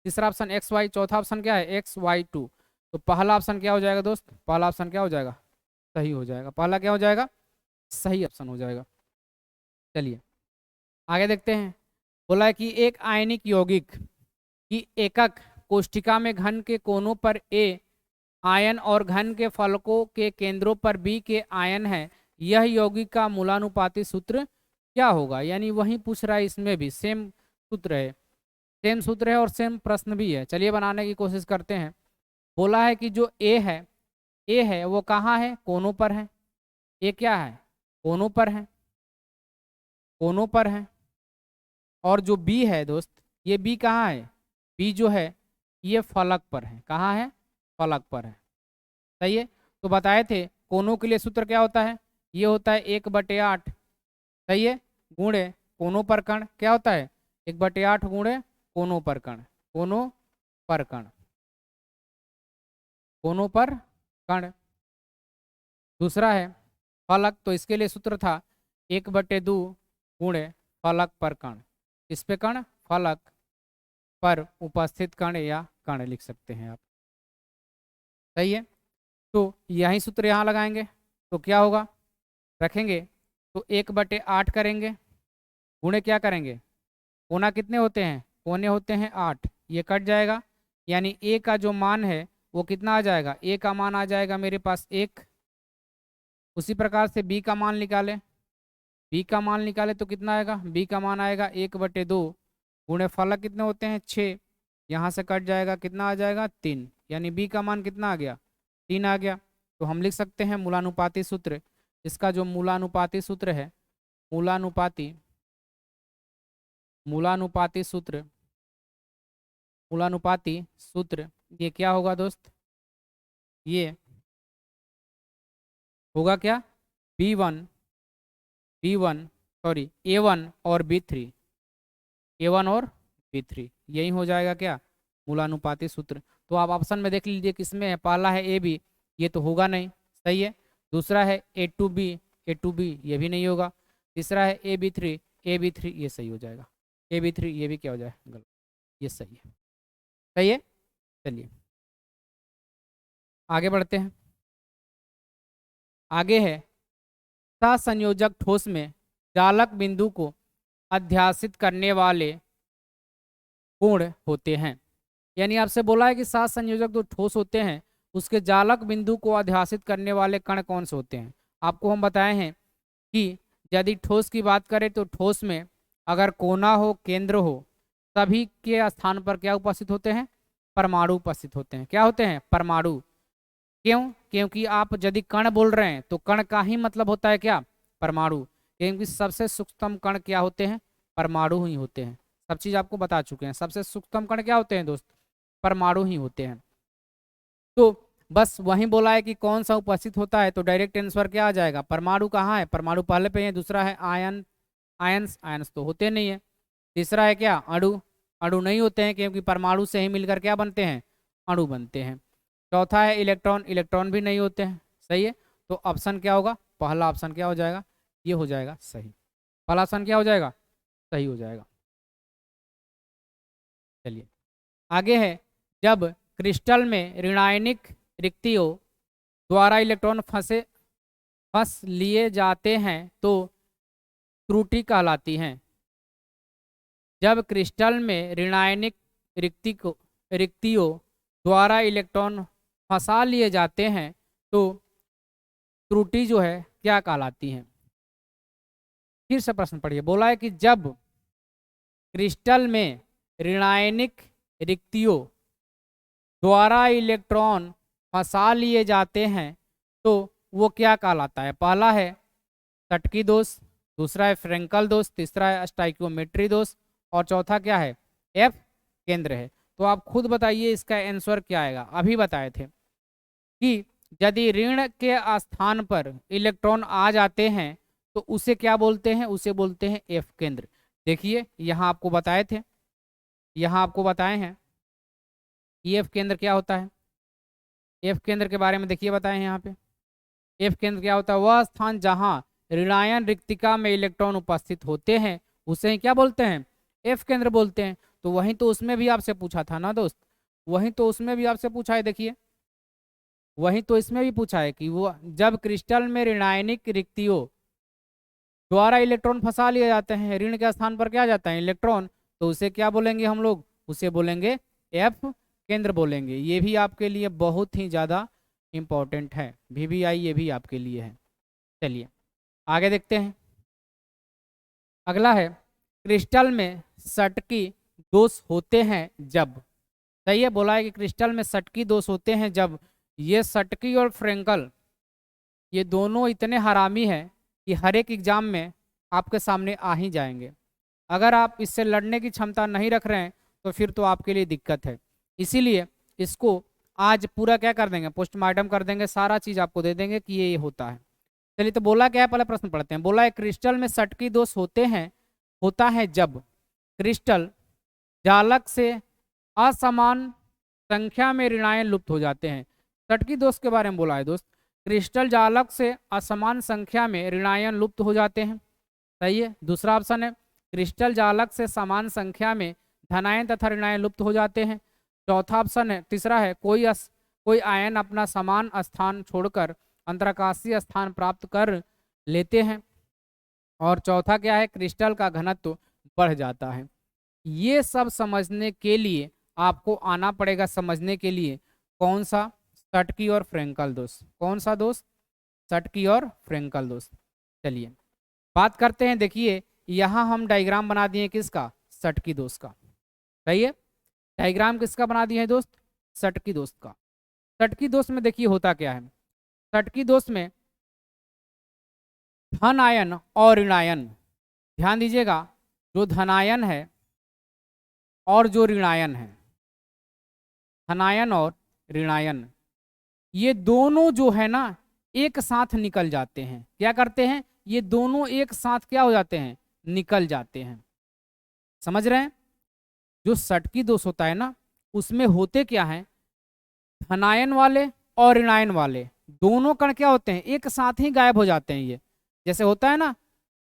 तीसरा ऑप्शन xy, चौथा ऑप्शन क्या है xy2। तो पहला ऑप्शन क्या हो जाएगा दोस्त, पहला ऑप्शन क्या हो जाएगा, सही हो जाएगा। पहला क्या हो जाएगा, सही ऑप्शन हो जाएगा। चलिए आगे देखते हैं। बोला है कि एक आयनिक यौगिक की एकक कोष्ठिका में घन के कोनों पर A आयन और घन के फलकों के केंद्रों पर B के आयन है, यह यौगिक का मूलानुपाती सूत्र क्या होगा। यानी वही पूछ रहा है, इसमें भी सेम सूत्र है, सेम सूत्र है और सेम प्रश्न भी है। चलिए बनाने की कोशिश करते हैं। बोला है कि जो A है वो कहाँ है, कोनों पर है। A क्या है, कोनों पर है, कोनों पर है। और जो B है दोस्त, ये B कहाँ है, B जो है ये फलक पर है। कहाँ है, फलक पर है। सही है। तो बताए थे कोनों के लिए सूत्र क्या होता है, ये होता है 1/8। सही है। गुणे कोनों पर कण क्या होता है 1/8 गुणे कोनों पर कण, कोनों पर कण, कोनों पर कण। दूसरा है फलक, तो इसके लिए सूत्र था 1/2 गुणे फलक पर कण। इस पे कण, फलक पर उपस्थित कण या कण लिख सकते हैं आप। सही है। तो यही सूत्र यहाँ लगाएंगे तो क्या होगा, रखेंगे तो 1/8 करेंगे, गुणे क्या करेंगे, कोना कितने होते हैं, कोने होते हैं 8, ये कट जाएगा। यानी A का जो मान है वो कितना आ जाएगा, A का मान आ जाएगा मेरे पास 1। उसी प्रकार से B का मान निकालें, B का मान निकाले तो कितना आएगा, B का मान आएगा 1/2 गुणे फलक कितने होते हैं 6, यहाँ से कट जाएगा कितना आ जाएगा 3। यानी B का मान कितना आ गया 3 आ गया। तो हम लिख सकते हैं मूलानुपाती सूत्र, इसका जो मूलानुपाती सूत्र है, मूलानुपाती मूलानुपाती सूत्र, मूलानुपाती सूत्र ये क्या होगा दोस्त, ये होगा क्या B1 सॉरी A1 और B3, A1 और B3 यही हो जाएगा क्या मूलानुपाती सूत्र। तो आप ऑप्शन में देख लीजिए किसमें है, पहला है AB, ये तो होगा नहीं। सही है। दूसरा है A2B ये भी नहीं होगा। तीसरा है AB3 ये सही हो जाएगा। AB3 ये भी क्या हो जाएगा गलत, ये सही है। सही है। चलिए आगे बढ़ते हैं। आगे है सहसंयोजक ठोस में चालक बिंदु को अध्यासित करने वाले गुण होते हैं। यानी आपसे बोला है कि सहसंयोजक जो ठोस होते हैं उसके जालक बिंदु को अध्यासित करने वाले कण कौन से होते हैं। आपको हम बताए हैं कि यदि ठोस की बात करें तो ठोस में अगर कोना हो, केंद्र हो, सभी के स्थान पर क्या उपस्थित होते हैं, परमाणु उपस्थित होते हैं। क्या होते हैं, परमाणु। क्यों, क्योंकि आप यदि कण बोल रहे हैं तो कण का ही मतलब होता है क्या, परमाणु। क्योंकि सबसे सूक्ष्म कण क्या होते हैं, परमाणु ही होते हैं। सब चीज आपको बता चुके हैं, सबसे सूक्ष्म कण क्या होते हैं दोस्त, परमाणु ही होते हैं। तो बस वहीं बोला है कि कौन सा उपस्थित होता है, तो डायरेक्ट आंसर क्या आ जाएगा, परमाणु कहाँ है, परमाणु पहले पे है, दूसरा है आयन, आयंस तो होते नहीं है, तीसरा है क्या, अणु, अणु नहीं होते हैं क्योंकि परमाणु से ही मिलकर क्या बनते हैं, अणु बनते हैं। चौथा है इलेक्ट्रॉन, इलेक्ट्रॉन भी नहीं होते हैं, सही है। तो ऑप्शन क्या होगा, पहला ऑप्शन क्या हो जाएगा, ये हो जाएगा सही, पहला ऑप्शन क्या हो जाएगा, सही हो जाएगा। चलिए आगे है, जब क्रिस्टल में ऋणायनिक रिक्तियों द्वारा इलेक्ट्रॉन फंस लिए जाते हैं तो त्रुटि कहलाती हैं। जब क्रिस्टल में ऋणायनिक रिक्तियों द्वारा इलेक्ट्रॉन फंसा लिए जाते हैं तो त्रुटि जो है क्या कहलाती है। फिर से प्रश्न पढ़िए, बोला है कि जब क्रिस्टल में ऋणायनिक रिक्तियों द्वारा इलेक्ट्रॉन फंसा लिए जाते हैं तो वो क्या कहलाता है। पहला है सटकी दोष, दूसरा है फ्रेंकल दोष, तीसरा है स्टाइकियोमेट्री दोष और चौथा क्या है, एफ केंद्र है। तो आप खुद बताइए इसका आंसर क्या आएगा। अभी बताए थे कि यदि ऋण के स्थान पर इलेक्ट्रॉन आ जाते हैं तो उसे क्या बोलते हैं, उसे बोलते हैं एफ केंद्र। देखिए यहाँ आपको बताए थे, यहाँ आपको बताए हैं कि एफ केंद्र क्या होता है। एफ केंद्र के बारे में देखिए बताए हैं यहाँ पे, एफ केंद्र क्या होता है, वह स्थान जहाँ ऋणायन रिक्तिका में इलेक्ट्रॉन उपस्थित होते हैं उसे ही क्या बोलते हैं, एफ केंद्र बोलते हैं। तो वहीं तो उसमें भी आपसे पूछा था ना दोस्त, वहीं तो उसमें भी आपसे पूछा है, देखिए वहीं तो इसमें भी पूछा है कि वो जब क्रिस्टल में ऋणायनिक रिक्तियों द्वारा इलेक्ट्रॉन फंसा लिए जाते हैं, ऋण के स्थान पर क्या जाता है इलेक्ट्रॉन, तो उसे क्या बोलेंगे हम लोग, उसे बोलेंगे एफ केंद्र बोलेंगे। ये भी आपके लिए बहुत ही ज़्यादा इम्पोर्टेंट है, VVI ये भी आपके लिए है। चलिए आगे देखते हैं, अगला है क्रिस्टल में सटकी दोष होते हैं जब, सही है, बोला है कि क्रिस्टल में सटकी दोष होते हैं जब ये सटकी और फ्रेंकल ये दोनों इतने हरामी हैं कि हर एक एग्जाम में आपके सामने आ ही जाएंगे। अगर आप इससे लड़ने की क्षमता नहीं रख रहे हैं तो फिर तो आपके लिए दिक्कत है। इसीलिए इसको आज पूरा क्या कर देंगे, पोस्टमार्टम कर देंगे, सारा चीज़ आपको दे देंगे कि ये होता है। चलिए तो बोला क्या है, पहले प्रश्न पढ़ते हैं। बोला है क्रिस्टल में सटकी दोष होता है जब क्रिस्टल जालक से असमान संख्या में ऋणायन लुप्त हो जाते हैं। सटकी दोष के बारे में बोला है दोस्त, क्रिस्टल जालक से असमान संख्या में ऋणायन लुप्त हो जाते हैं, सही है। दूसरा ऑप्शन है क्रिस्टल जालक से समान संख्या में धनायन तथा ऋणायन लुप्त हो जाते हैं। चौथा ऑप्शन है, तीसरा है कोई आयन अपना समान स्थान छोड़कर अंतराकाशीय स्थान प्राप्त कर लेते हैं। और चौथा क्या है, क्रिस्टल का घनत्व बढ़ जाता है। ये सब समझने के लिए आपको आना पड़ेगा, समझने के लिए कौन सा, सटकी और फ्रेंकल दोष। कौन सा दोष, सटकी और फ्रेंकल दोष। चलिए बात करते हैं, देखिए यहाँ हम डायग्राम बना दिए किसका, सटकी दोष का, सही है। डायग्राम किसका बना दिए हैं दोस्त, सटकी दोष का। सटकी दोष में देखिए होता क्या है, सटकी दोष में धन आयन और ऋणायन, ध्यान दीजिएगा, जो धनायन है और जो ऋणायन है, धनायन और ऋणायन, ये दोनों जो है ना एक साथ निकल जाते हैं। क्या करते हैं, ये दोनों एक साथ क्या हो जाते हैं, निकल जाते हैं। समझ रहे हैं, जो सटकी दोष होता है ना उसमें होते क्या है, धनायन वाले और ऋणायन वाले दोनों कण क्या होते हैं, एक साथ ही गायब हो जाते हैं। ये जैसे होता है ना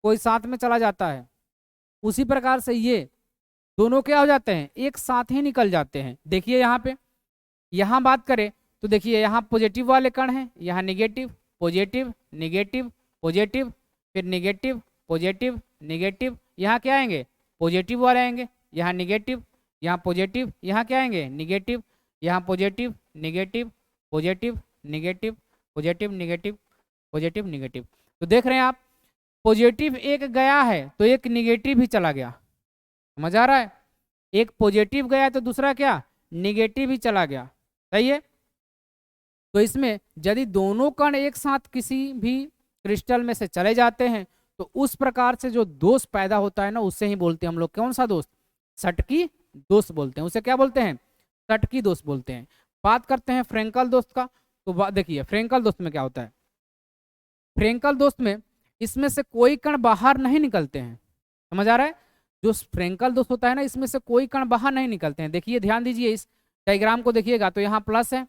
कोई साथ में चला जाता है, उसी प्रकार से ये दोनों क्या हो जाते हैं, एक साथ ही निकल जाते हैं। देखिए यहाँ पे, यहाँ बात करें तो देखिए यहाँ पॉजिटिव वाले कण हैं, यहाँ निगेटिव पॉजिटिव निगेटिव पॉजिटिव, फिर निगेटिव पॉजिटिव निगेटिव, यहाँ क्या आएंगे, पॉजिटिव वाले आएंगे, यहाँ निगेटिव, यहाँ पॉजिटिव, यहाँ क्या आएंगे, निगेटिव, यहाँ positive negative positive negative positive negative positive negative. तो देख रहे हैं आप, पॉजिटिव एक गया है तो एक निगेटिव भी चला गया, समझ आ रहा है, एक पॉजिटिव गया तो दूसरा क्या, निगेटिव ही चला गया, सही है। तो इसमें यदि दोनों कण एक साथ किसी भी क्रिस्टल में से चले जाते हैं तो उस प्रकार से जो दोष पैदा होता है ना उससे ही बोलते हैं हम लोग कौन सा दोष, सटकी दोष बोलते हैं। उसे क्या बोलते हैं, सटकी दोष बोलते हैं। बात करते हैं फ्रेंकल दोष का, तो देखिए फ्रेंकल दोस्त में क्या होता है, फ्रेंकल दोस्त में इसमें से कोई कण बाहर नहीं निकलते हैं, समझ आ रहा है। जो फ्रेंकल दोस्त होता है ना, इसमें से कोई कण बाहर नहीं निकलते हैं। देखिए ध्यान दीजिए, इस डायग्राम को देखिएगा तो यहाँ प्लस है,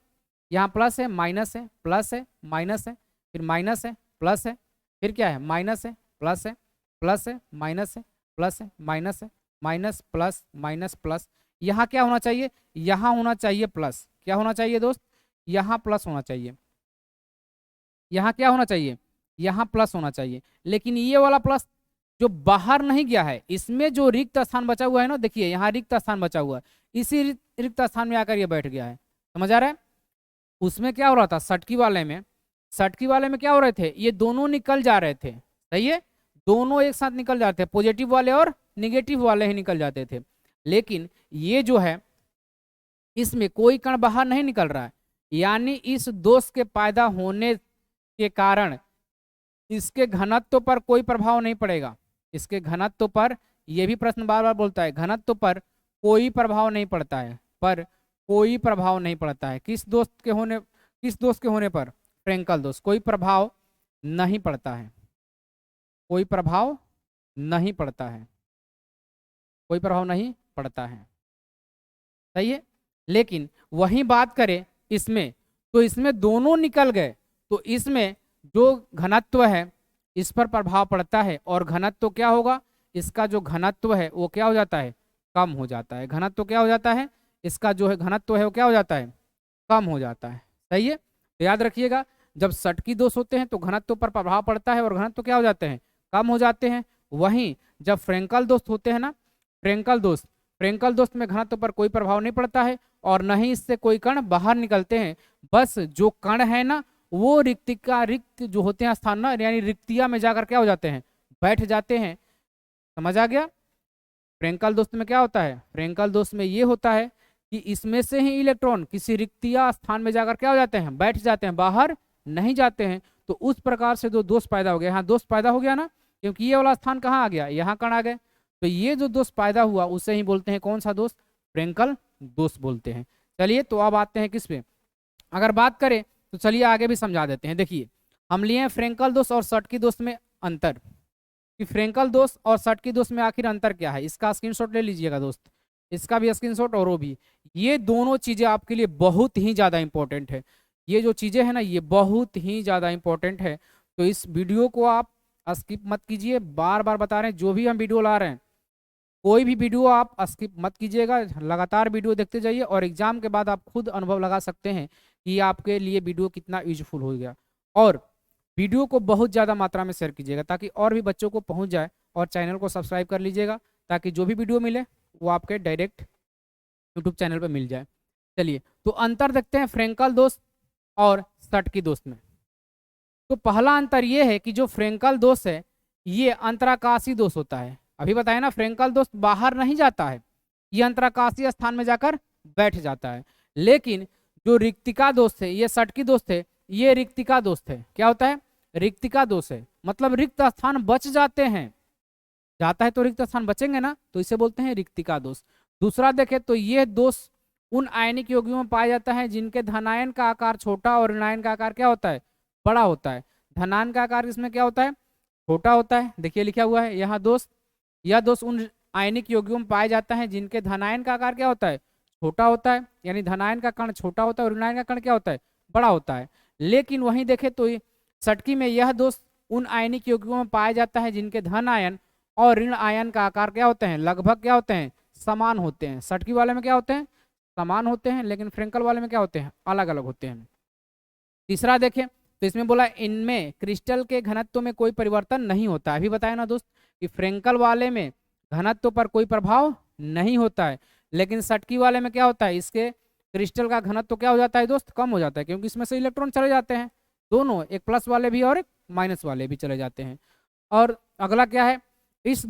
यहाँ प्लस है, माइनस है, प्लस है, माइनस है, फिर माइनस है, प्लस है, फिर क्या है, माइनस है, प्लस है, प्लस है, माइनस है, प्लस है, माइनस है, माइनस प्लस माइनस प्लस। यहाँ क्या होना चाहिए, यहाँ होना चाहिए प्लस। क्या होना चाहिए दोस्त, यहाँ प्लस होना चाहिए। यहाँ क्या होना चाहिए, यहाँ प्लस होना चाहिए। लेकिन ये वाला प्लस जो बाहर नहीं गया है, इसमें जो रिक्त स्थान बचा हुआ है ना, देखिए यहाँ रिक्त स्थान बचा हुआ है, इसी रिक्त स्थान में आकर ये बैठ गया है, समझ आ रहा है। उसमें क्या हो रहा था, षटकी वाले में, षटकी वाले में क्या हो रहे थे, ये दोनों निकल जा रहे थे, सही है, दोनों एक साथ निकल जाते हैं, पॉजिटिव वाले और निगेटिव वाले ही निकल जाते थे। लेकिन ये जो है इसमें कोई कण बाहर नहीं निकल रहा है, यानी इस दोष के पैदा होने के कारण इसके घनत्व पर कोई प्रभाव नहीं पड़ेगा। इसके घनत्व पर, यह भी प्रश्न बार बार बोलता है, घनत्व पर कोई प्रभाव नहीं पड़ता है, पर कोई प्रभाव नहीं पड़ता है। किस दोष के होने पर, फ्रेंकल दोष, कोई प्रभाव नहीं पड़ता है, कोई प्रभाव नहीं पड़ता है, कोई प्रभाव नहीं पड़ता है, सही है। लेकिन वही बात करें इसमें, तो इसमें दोनों निकल गए, तो इसमें जो घनत्व है इस पर प्रभाव पड़ता है, और घनत्व क्या होगा, इसका जो घनत्व है वो क्या हो जाता है, कम हो जाता है। घनत्व क्या हो जाता है, इसका जो है घनत्व है वो क्या हो जाता है, कम हो जाता है, सही है। तो याद रखिएगा, जब षटकी दोष होते हैं तो घनत्व पर प्रभाव पड़ता है और घनत्व क्या हो जाते हैं, कम हो जाते हैं। वहीं जब फ्रेंकल दोष होते हैं ना, फ्रेंकल दोष में घनत्व पर कोई प्रभाव नहीं पड़ता है और न ही इससे कोई कण बाहर निकलते हैं, बस जो कण है ना वो रिक्त जो होते हैं स्थान ना, यानी रिक्तिया में जाकर क्या हो जाते हैं, बैठ जाते हैं, समझ आ गया। फ्रेंकल दोष में क्या होता है, फ्रेंकल दोष में ये होता है कि इसमें से ही इलेक्ट्रॉन किसी रिक्तिया स्थान में जाकर क्या हो जाते हैं, बैठ जाते हैं, बाहर नहीं जाते हैं। तो उस प्रकार से जो दोष पैदा हो गया, यहाँ दोष पैदा हो गया ना, क्योंकि ये वाला स्थान कहाँ आ गया, यहाँ कण आ गए, तो ये जो दोष पैदा हुआ उसे ही बोलते हैं कौन सा दोष, फ्रेंकल दोष बोलते हैं। चलिए तो अब आते हैं किस पे, अगर बात करें तो चलिए आगे भी समझा देते हैं। देखिए हम लिए फ्रेंकल दोष और षटकी दोष में अंतर, कि फ्रेंकल दोष और षटकी दोष में आखिर अंतर क्या है, इसका स्क्रीनशॉट ले लीजिएगा दोस्त, इसका भी स्क्रीनशॉट और वो भी। ये दोनों चीजें आपके लिए बहुत ही ज्यादा इंपॉर्टेंट है, ये जो चीजें हैं ना ये बहुत ही ज्यादा इंपॉर्टेंट है। तो इस वीडियो को आप स्किप मत कीजिए, बार बार बता रहे हैं, जो भी हम वीडियो ला रहे हैं कोई भी वीडियो आप स्किप मत कीजिएगा, लगातार वीडियो देखते जाइए, और एग्जाम के बाद आप खुद अनुभव लगा सकते हैं कि आपके लिए वीडियो कितना यूजफुल हो गया। और वीडियो को बहुत ज़्यादा मात्रा में शेयर कीजिएगा ताकि और भी बच्चों को पहुंच जाए, और चैनल को सब्सक्राइब कर लीजिएगा ताकि जो भी वीडियो मिले वो आपके डायरेक्ट यूट्यूब चैनल पर मिल जाए। चलिए तो अंतर देखते हैं फ्रेंकल दोष और षटकी दोष में। तो पहला अंतर ये है कि जो फ्रेंकल दोष है ये अंतराकाशी दोष होता है। अभी बताया ना, फ्रेंकल दोष बाहर नहीं जाता है, ये अंतराकाशीय स्थान में जाकर बैठ जाता है। लेकिन जो रिक्तिका दोष है, ये षटकी दोष है, ये रिक्तिका दोष है। क्या होता है, रिक्तिका दोष है, मतलब रिक्त स्थान बच जाते हैं, जाता है तो रिक्त स्थान बचेंगे ना, तो इसे बोलते हैं रिक्तिका दोष। दूसरा देखें तो यह दोष उन आयनिक यौगिकों में पाया जाता है जिनके धनायन का आकार छोटा और ऋणायन का आकार क्या होता है, बड़ा होता है। धनायन का आकार इसमें क्या होता है, छोटा होता है, देखिए लिखा हुआ है यहाँ दोष। यह दोष उन आयनिक यौगिकों में पाया जाता है जिनके धनायन का आकार क्या होता है, छोटा होता है, यानी धनायन का कण छोटा होता है और ऋणायन का कण क्या होता है, बड़ा होता है। लेकिन वहीं देखें तो षटकी में यह दोष उन आयनिक यौगिकों में पाया जाता है जिनके धन आयन और ऋण आयन का आकार क्या होते हैं, लगभग क्या होते हैं, समान होते हैं। षटकी वाले में क्या होते हैं, समान होते हैं, लेकिन फ्रेंकल वाले में क्या होते हैं, अलग अलग होते हैं। तीसरा देखें तो इसमें बोला इनमें क्रिस्टल के घनत्व में कोई परिवर्तन नहीं होता। अभी बताया ना दोस्त कि फ्रेंकल वाले में घनत्व पर कोई प्रभाव नहीं होता है, लेकिन षटकी वाले में क्या होता है, इसके क्रिस्टल का घनत्व क्या हो जाता है दोस्त, कम हो जाता है, क्योंकि इसमें से इलेक्ट्रॉन चले जाते हैं, दोनों, एक प्लस वाले भी और एक माइनस वाले भी चले जाते हैं। और अगला क्या है, इस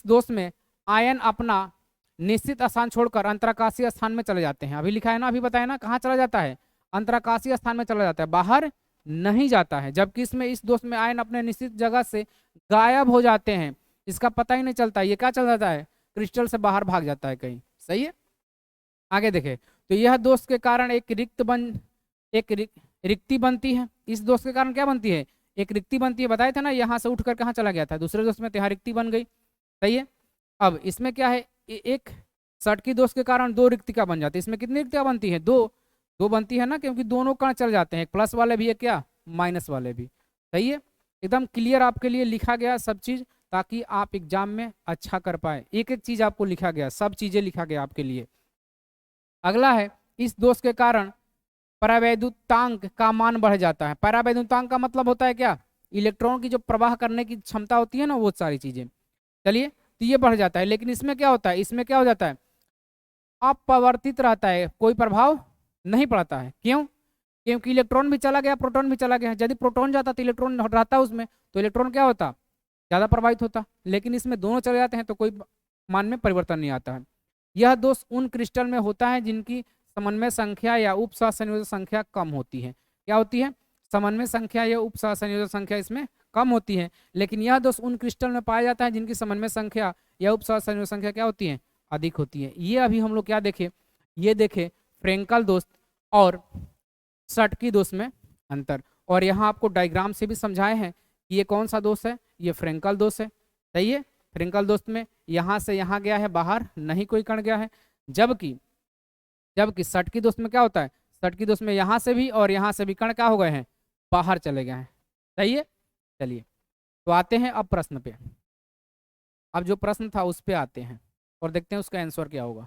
दोष में आयन अपना निश्चित स्थान छोड़कर अंतराकाशीय स्थान में चले जाते हैं। अभी लिखा है ना, अभी बताया ना, कहाँ चला जाता है, अंतराकाशीय स्थान में चला जाता है, बाहर नहीं जाता है। जबकि इसमें इस दोष में आयन अपने निश्चित जगह से गायब हो जाते हैं, इसका पता ही नहीं चलता, ये क्या चल जाता है, क्रिस्टल से बाहर भाग जाता है कहीं, सही है। आगे देखें तो यह दोष के कारण एक एक रिक्ति बनती है। इस दोष के कारण क्या बनती है, एक रिक्ति बनती है। बताया था ना, यहाँ से उठकर कहाँ चला गया था, दूसरे दोष में, तो यहाँ रिक्ति बन गई। सही है। अब इसमें क्या है, एक षटकी दोष के कारण दो रिक्तिका बन जाती है। इसमें कितनी रिक्तियां बनती है, दो। दो बनती है ना, क्योंकि दोनों कण चल जाते हैं, एक प्लस वाले भी, एक क्या, माइनस वाले भी। सही है। एकदम क्लियर आपके लिए लिखा गया सब चीज, ताकि आप एग्जाम में अच्छा कर पाए। एक एक चीज आपको लिखा गया, सब चीजें लिखा गया आपके लिए। अगला है, इस दोष के कारण परावैद्युतांक का मान बढ़ जाता है। परावैद्युतांक का मतलब होता है क्या, इलेक्ट्रॉन की जो प्रवाह करने की क्षमता होती है ना, वो सारी चीजें। चलिए, तो ये बढ़ जाता है। लेकिन इसमें क्या होता है, इसमें क्या हो जाता है, अपवर्तित रहता है, कोई प्रभाव नहीं पड़ता है। क्यों, क्योंकि इलेक्ट्रॉन भी चला गया, प्रोटॉन भी चला गया। यदि प्रोटॉन जाता तो इलेक्ट्रॉन रहता उसमें, तो इलेक्ट्रॉन क्या होता, ज्यादा प्रभावित होता। लेकिन इसमें दोनों चले जाते हैं, तो कोई मान में परिवर्तन नहीं आता है। यह दोष उन क्रिस्टल में होता है जिनकी समन्वय संख्या या उप सहसंयोजक संख्या कम होती है। क्या होती है, समन्वय संख्या या उप सहसंयोजक संख्या इसमें कम होती है। लेकिन यह दोष उन क्रिस्टल में पाया जाता है जिनकी समन्वय संख्या या उप सहसंयोजक संख्या क्या होती है, अधिक होती है। ये अभी हम लोग क्या देखे, ये देखे फ्रेंकल दोष और षटकी दोष में अंतर। और यहाँ आपको डायग्राम से भी समझाए हैं कि ये कौन सा दोष है, ये फ्रेंकल दोष है। सही है। फ्रेंकल दोष में यहाँ से यहाँ गया है, बाहर नहीं कोई कण गया है। जबकि जबकि षटकी दोष में क्या होता है, षटकी दोष में यहाँ से भी और यहाँ से भी कण क्या हो गए हैं, बाहर चले गए हैं। सही है। चलिए, तो आते हैं अब प्रश्न पे। अब जो प्रश्न था उस पे आते हैं और देखते हैं उसका आंसर क्या होगा।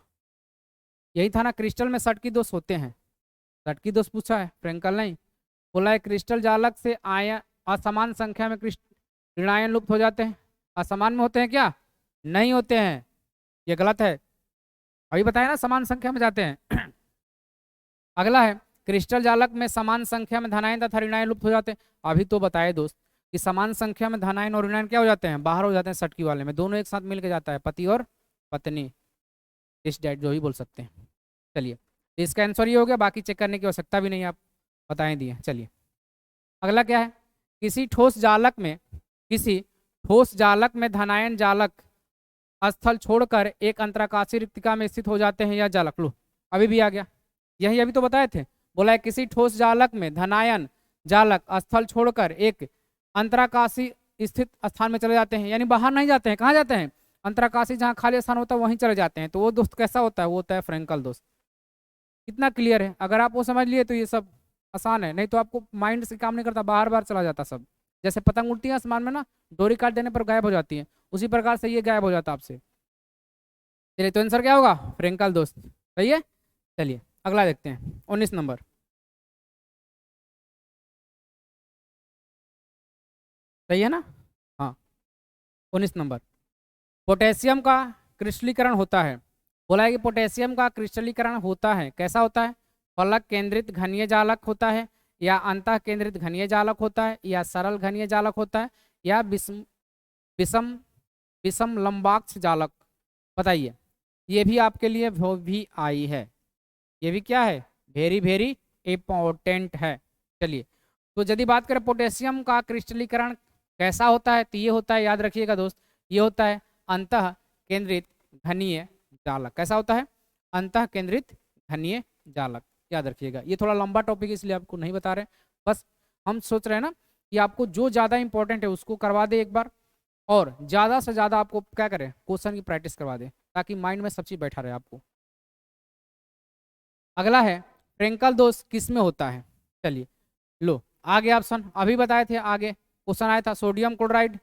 यही था ना, क्रिस्टल में षटकी दोष होते हैं। षटकी दोष पूछा है, फ्रेंकल नहीं। बोला है क्रिस्टल जालक से आयन असमान संख्या में ऋणायन लुप्त हो जाते हैं। असमान में होते हैं क्या, नहीं होते हैं, ये गलत है। अभी बताया ना, समान संख्या में जाते हैं। अगला है, क्रिस्टल जालक में समान संख्या में धनायन तथा ऋणायन लुप्त हो जाते हैं। अभी तो बताए दोस्त कि समान संख्या में धनायन और ऋणायन क्या हो जाते हैं, बाहर हो जाते हैं। षटकी वाले में दोनों एक साथ मिलकर जाता है, पति और पत्नी, इस डैड जो भी बोल सकते हैं। चलिए, इसका आंसर ये हो गया, बाकी चेक करने की आवश्यकता भी नहीं, आप बताएं दिए। चलिए, अगला क्या है, किसी ठोस जालक में धनायन जालक स्थल छोड़कर एक अंतराकाशीय रिक्तिका में स्थित हो जाते हैं या जालक। लो, अभी भी आ गया, यही अभी तो बताए थे। बोला है किसी ठोस जालक में धनायन जालक स्थल छोड़कर एक अंतराकाशीय स्थित स्थान में चले जाते हैं, यानी बाहर नहीं जाते हैं। कहाँ जाते हैं, अंतराकाशीय, जहाँ खाली स्थान होता है वहीं चले जाते हैं। तो वो दोस्त कैसा होता है, वो होता है फ्रेंकल दोस्त। कितना क्लियर है, अगर आप वो समझ लिए तो ये सब आसान है, नहीं तो आपको माइंड से काम नहीं करता, बाहर बाहर चला जाता सब। जैसे पतंग उड़ती है आसमान में ना, डोरी काट देने पर गायब हो जाती है, उसी प्रकार से ये गायब हो जाता आपसे। चलिए, तो आंसर क्या होगा, फ्रेंकल दोस्त। सही है। चलिए, अगला देखते हैं, 19 नंबर। सही है ना, हाँ, 19 नंबर। पोटेशियम का क्रिस्टलीकरण होता है। बोला है कि पोटेशियम का क्रिस्टलीकरण होता है, कैसा होता है, फलक केंद्रित घनीय जालक होता है, या अंतः केंद्रित घनीय जालक होता है, या सरल घनीय जालक होता है, या विषम विषम विषम लंबाक्ष जालक। बताइए, ये भी आपके लिए वो भी आई है, ये भी क्या है, वेरी वेरी इंपॉर्टेंट है। चलिए, तो यदि बात करें पोटेशियम का क्रिस्टलीकरण कैसा होता है, तो ये होता है, याद रखिएगा दोस्त, ये होता है अंतः केंद्रित घनीय जालक। कैसा होता है, अंतः केंद्रित घनीय जालक, याद रखिएगा। ये थोड़ा लंबा टॉपिक है, इसलिए आपको नहीं बता रहे, बस हम सोच रहे हैं ना कि आपको जो ज़्यादा इंपॉर्टेंट है उसको करवा दे एक बार, और ज़्यादा से ज़्यादा आपको क्या करें, क्वेश्चन की प्रैक्टिस करवा दे, ताकि माइंड में सब चीज़ बैठा रहे आपको। अगला है, फ्रेंकल दोष किस में होता है। चलिए, लो, आगे ऑप्शन अभी बताए थे, आगे क्वेश्चन आया था, सोडियम क्लोराइड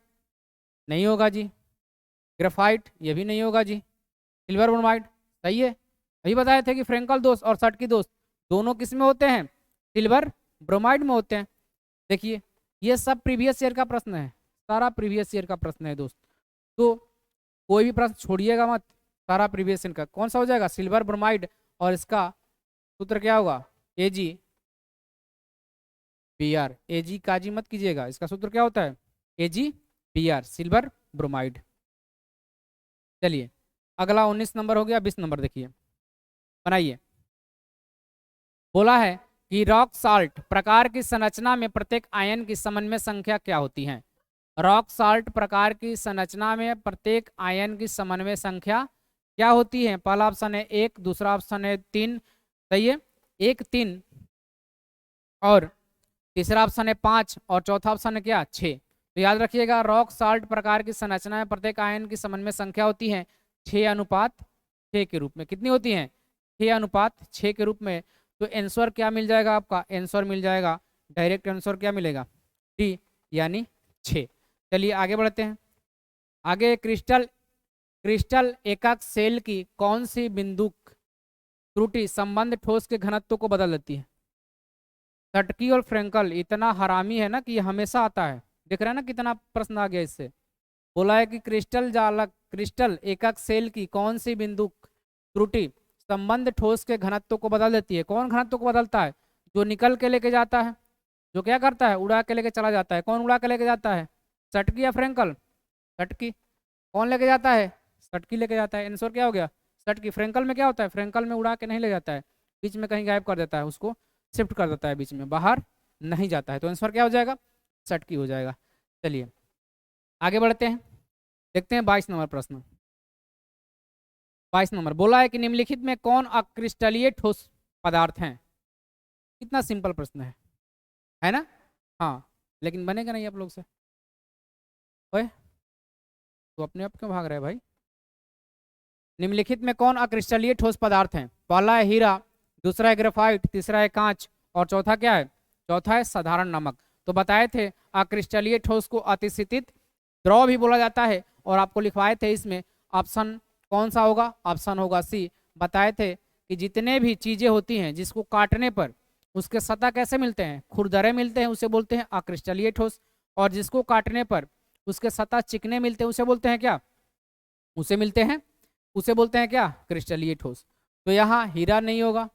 नहीं होगा जी, ग्रेफाइट ये भी नहीं होगा जी, सिल्वर ब्रोमाइड सही है। अभी बताए थे कि फ्रेंकल दोष और षटकी दोष दोनों किस में होते हैं, सिल्वर ब्रोमाइड में होते हैं। देखिए, ये सब प्रीवियस ईयर का प्रश्न है, सारा प्रीवियस ईयर का प्रश्न है दोस्त, तो कोई भी प्रश्न छोड़िएगा मत, सारा प्रीवियस ईयर का। कौन सा हो जाएगा, सिल्वर ब्रोमाइड, और इसका सूत्र क्या होगा, Ag Br। Ag काजी मत कीजिएगा, इसका सूत्र क्या होता है, Ag Br, सिल्वर ब्रोमाइड। चलिए, अगला 19 नंबर हो गया, 20 नंबर देखिए, बनाइए। बोला है कि रॉक साल्ट प्रकार की संरचना में प्रत्येक आयन की समन्वय संख्या क्या होती है। रॉक साल्ट प्रकार की संरचना में प्रत्येक आयन की समन्वय संख्या क्या होती है। पहला ऑप्शन है 1, दूसरा ऑप्शन है 3, सही है, 1, 3 और तीसरा ऑप्शन है 5 और चौथा ऑप्शन है क्या 6। तो याद रखिएगा रॉक साल्ट प्रकार की संरचना में प्रत्येक आयन की समन्वय संख्या होती है 6:6 के रूप में। कितनी होती है 6:6 के रूप में। तो आंसर क्या मिल जाएगा आपका, आंसर मिल जाएगा डायरेक्ट आंसर क्या मिलेगा डी यानी 6। चलिए आगे बढ़ते हैं। आगे क्रिस्टल क्रिस्टल एकक सेल की कौन सी बिंदुक त्रुटि संबंध ठोस के घनत्व को बदल देती है। सटकी और फ्रेंकल इतना हरामी है ना कि ये हमेशा आता है। देख रहे हैं ना कितना प्रश्न आ गया इससे। बोला है कि क्रिस्टल एकक सेल की कौन सी बिंदु त्रुटि संबंध ठोस के घनत्व को बदल देती है। कौन घनत्व को बदलता है, जो निकल के लेके जाता है, जो क्या करता है उड़ा के लेके चला जाता है। कौन उड़ा के लेके जाता है, सटकी या फ्रेंकल। सटकी। कौन लेके जाता है, सटकी लेके जाता है। आंसर क्या हो गया सटकी। फ्रेंकल में क्या होता है, फ्रेंकल में उड़ा के नहीं ले जाता है, बीच में कहीं गायब कर देता है, उसको शिफ्ट कर देता है बीच में, बाहर नहीं जाता है। तो आंसर क्या हो जाएगा सटकी हो जाएगा। चलिए आगे बढ़ते हैं, देखते हैं 22 नंबर प्रश्न। 22 नंबर बोला है कि निम्नलिखित में कौन अक्रिस्टलीय ठोस पदार्थ हैं। कितना सिंपल प्रश्न है ना। हाँ लेकिन बनेगा नहीं आप लोग से। ओए तो अपने आप क्यों भाग रहे हैं भाई। निम्नलिखित में कौन अक्रिस्टलीय ठोस पदार्थ हैं। पहला है हीरा, दूसरा है ग्रेफाइट, तीसरा है कांच और चौथा क्या है, चौथा है साधारण नमक। तो बताए थे अक्रिस्टलीय ठोस को अतिस्थितित द्रव भी बोला जाता है और आपको लिखवाए थे इसमें ऑप्शन कौन सा होगा, ऑप्शन होगा सी। बताए थे कि जितने भी चीजें होती हैं जिसको काटने पर उसके सतह कैसे मिलते हैं, खुरदरे मिलते हैं, उसे बोलते हैं अक्रिस्टलीय ठोस। और जिसको काटने पर उसके सतह चिकने मिलते हैं उसे बोलते हैं क्या, उसे बोलते हैं क्या क्रिस्टलीय ठोस। तो यहाँ हीरा नहीं होगा,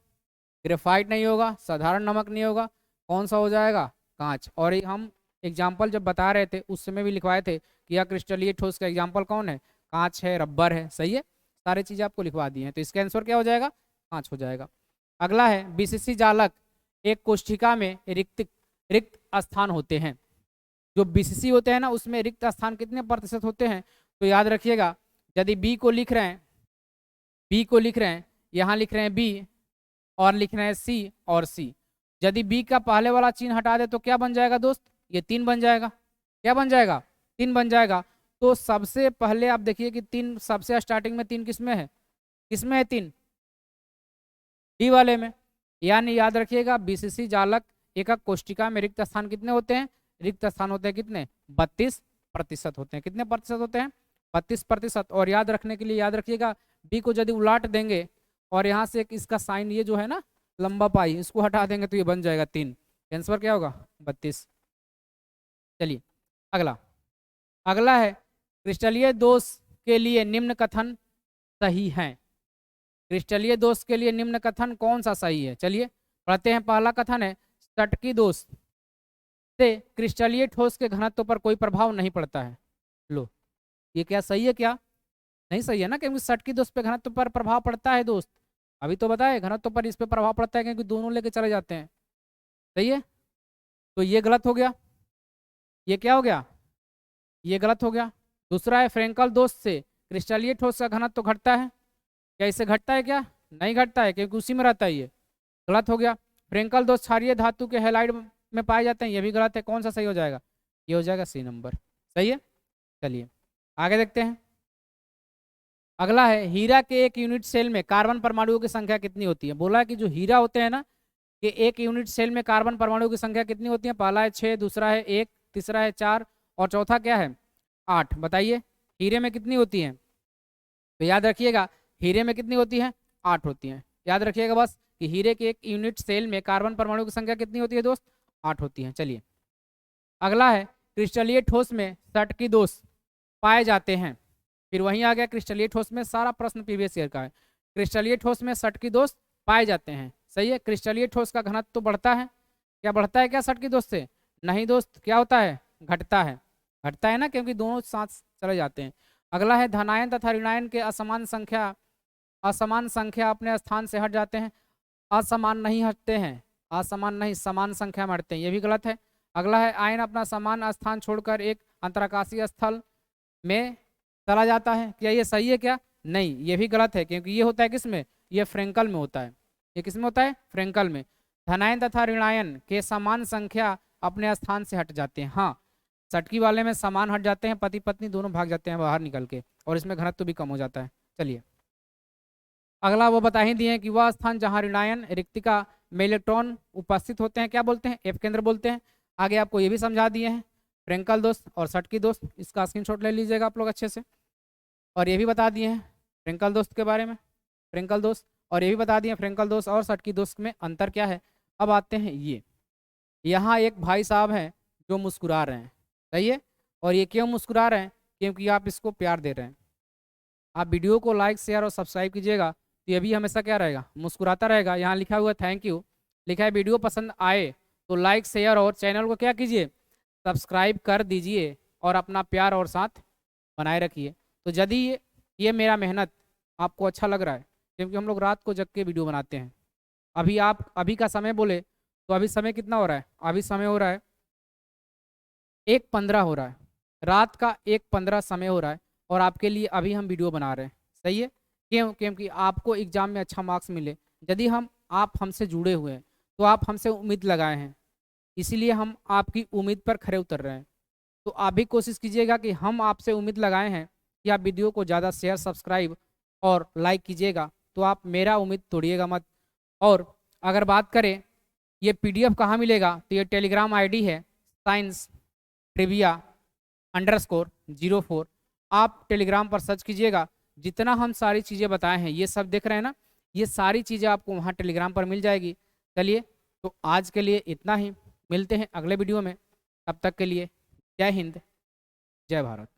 ग्रेफाइट नहीं होगा, साधारण नमक नहीं होगा, कौन सा हो जाएगा कांच। और हम एग्जाम्पल जब बता रहे थे उस समय भी लिखवाए थे कि यह क्रिस्टलीय ठोस का एग्जाम्पल कौन है, कांच है, रबर है। सही है, सारी चीजें आपको लिखवा दी हैं। तो इसका आंसर क्या हो जाएगा कांच हो जाएगा। अगला है बीसीसी जालक एक कोष्ठिका में रिक्त स्थान होते हैं। जो बीसीसी होते हैं ना उसमें रिक्त स्थान कितने प्रतिशत होते हैं। तो याद रखिएगा यदि बी को लिख रहे हैं, यहाँ लिख रहे हैं बी और लिख रहे हैं सी और सी। यदि बी का पहले वाला चिन्ह हटा दे तो क्या बन जाएगा दोस्त, ये 3 बन जाएगा। क्या बन जाएगा 3 बन जाएगा। तो सबसे पहले आप देखिए कि 3 सबसे स्टार्टिंग में 3 किसमें है, 3 डी वाले में। यानी याद रखिएगा बीसीसी जालक एकक कोष्ठिका में रिक्त स्थान कितने होते हैं, रिक्त स्थान होते हैं कितने 32% होते हैं। कितने प्रतिशत होते हैं 32%। और याद रखने के लिए याद रखिएगा बी को यदि उलाट देंगे और यहाँ से एक इसका साइन ये जो है ना लंबा पाई इसको हटा देंगे तो ये बन जाएगा 3। आंसर क्या होगा 32। चलिए अगला है क्रिस्टलीय दोष के लिए निम्न कथन सही है। क्रिस्टलीय दोष के लिए निम्न कथन कौन सा सही है, चलिए पढ़ते हैं। पहला कथन है सटकी दोष से क्रिस्टलीय ठोस के घनत्व पर कोई प्रभाव नहीं पड़ता है। लो ये क्या सही है, क्या नहीं सही है ना, क्योंकि सटकी दोष पे घनत्व पर प्रभाव पड़ता है दोस्त। अभी तो बताए घनत्व पर इस पे प्रभाव पड़ता है क्योंकि दोनों लेके चले जाते हैं। सही है, तो ये गलत हो गया, ये क्या हो गया, ये गलत हो गया। दूसरा है फ्रेंकल दोष से क्रिस्टलीय ठोस का घनत्व घटता है। क्या इससे घटता है, क्या नहीं घटता है क्योंकि उसी में रहता है, ये गलत हो गया। फ्रेंकल दोष क्षारीय धातु के हैलाइड में पाए जाते हैं, ये भी गलत है। कौन सा सही हो जाएगा, ये हो जाएगा सी नंबर। सही है, चलिए आगे देखते हैं। अगला है हीरा के एक यूनिट सेल में कार्बन परमाणुओं की संख्या कितनी होती है। बोला है कि जो हीरा होते हैं ना कि एक यूनिट सेल में कार्बन परमाणुओं की संख्या कितनी होती है। पहला है 6, दूसरा है 1, तीसरा है 4 और चौथा क्या है 8। बताइए हीरे में कितनी होती है। तो याद रखिएगा हीरे में कितनी होती है 8 होती है। याद रखिएगा बस कि हीरे के एक यूनिट सेल में कार्बन परमाणु की संख्या कितनी होती है दोस्त 8 होती है। चलिए अगला है क्रिस्टलीय ठोस में सटकी दोष पाए जाते हैं। फिर वहीं आ गया क्रिस्टलीय ठोस में, सारा प्रश्न प्रीवियस ईयर का है। क्रिस्टलीय ठोस में सटकी दोष पाए जाते हैं। सही है, क्रिस्टलीय ठोस का घनत्व तो बढ़ता है। क्या बढ़ता है क्या सटकी दोष से, नहीं दोस्त, क्या होता है घटता है। घटता है ना क्योंकि दोनों साथ चले जाते हैं। अगला है धनायन तथा ऋणायन के असमान संख्या अपने स्थान से हट जाते हैं। असमान नहीं हटते हैं, असमान नहीं समान संख्या में हटते हैं, ये भी गलत है। अगला है आयन अपना समान स्थान छोड़कर एक अंतराकाशीय स्थल में चला जाता है। क्या ये सही है, क्या नहीं, ये भी गलत है क्योंकि ये होता है किस में, ये फ्रेंकल में होता है। ये किस में होता है फ्रेंकल में। धनायन तथा ऋणायन के समान संख्या अपने स्थान से हट जाते हैं। हाँ, षटकी वाले में समान हट जाते हैं, पति पत्नी दोनों भाग जाते हैं बाहर निकल के, और इसमें घनत्व भी कम हो जाता है। चलिए अगला वो बता ही दिए हैं कि वह स्थान जहाँ ऋणायन रिक्तिका में इलेक्ट्रॉन उपस्थित होते हैं क्या बोलते हैं, एफ केंद्र बोलते हैं। आगे आपको ये भी समझा दिए हैं फ्रेंकल दोष और षटकी दोष, इसका स्क्रीनशॉट ले लीजिएगा आप लोग अच्छे से। और ये भी बता दिए हैं फ्रेंकल दोष के बारे में, फ्रेंकल दोष, और ये भी बता दिए फ्रेंकल दोष और षटकी दोष में अंतर क्या है। अब आते हैं ये, यहाँ एक भाई साहब हैं जो मुस्कुरा रहे हैं, सही है। और ये क्यों मुस्कुरा रहे हैं, क्योंकि आप इसको प्यार दे रहे हैं। आप वीडियो को लाइक शेयर और सब्सक्राइब कीजिएगा तो ये भी हमेशा क्या रहेगा, मुस्कुराता रहेगा। यहाँ लिखा हुआ है थैंक यू, लिखा है वीडियो पसंद आए तो लाइक शेयर और चैनल को क्या कीजिए, सब्सक्राइब कर दीजिए और अपना प्यार और साथ बनाए रखिए। तो यदि ये मेरा मेहनत आपको अच्छा लग रहा है, क्योंकि हम लोग रात को जग के वीडियो बनाते हैं। अभी का समय बोले तो अभी समय कितना हो रहा है, अभी समय हो रहा है 1:15 हो रहा है, रात का 1:15 समय हो रहा है, और आपके लिए अभी हम वीडियो बना रहे हैं, सही है। क्यों, क्योंकि आपको एग्जाम में अच्छा मार्क्स मिले। यदि आप हमसे जुड़े हुए हैं तो आप हमसे उम्मीद लगाए हैं, इसीलिए हम आपकी उम्मीद पर खरे उतर रहे हैं। तो आप भी कोशिश कीजिएगा कि हम आपसे उम्मीद लगाए हैं कि आप वीडियो को ज़्यादा शेयर सब्सक्राइब और लाइक कीजिएगा, तो आप मेरा उम्मीद तोड़िएगा मत। और अगर बात करें ये PDF कहाँ मिलेगा, तो ये टेलीग्राम ID है साइंस trivia_04। आप टेलीग्राम पर सर्च कीजिएगा, जितना हम सारी चीज़ें बताए हैं ये सब देख रहे हैं ना, ये सारी चीज़ें आपको वहाँ टेलीग्राम पर मिल जाएगी। चलिए तो आज के लिए इतना ही, मिलते हैं अगले वीडियो में, तब तक के लिए जय हिंद जय भारत।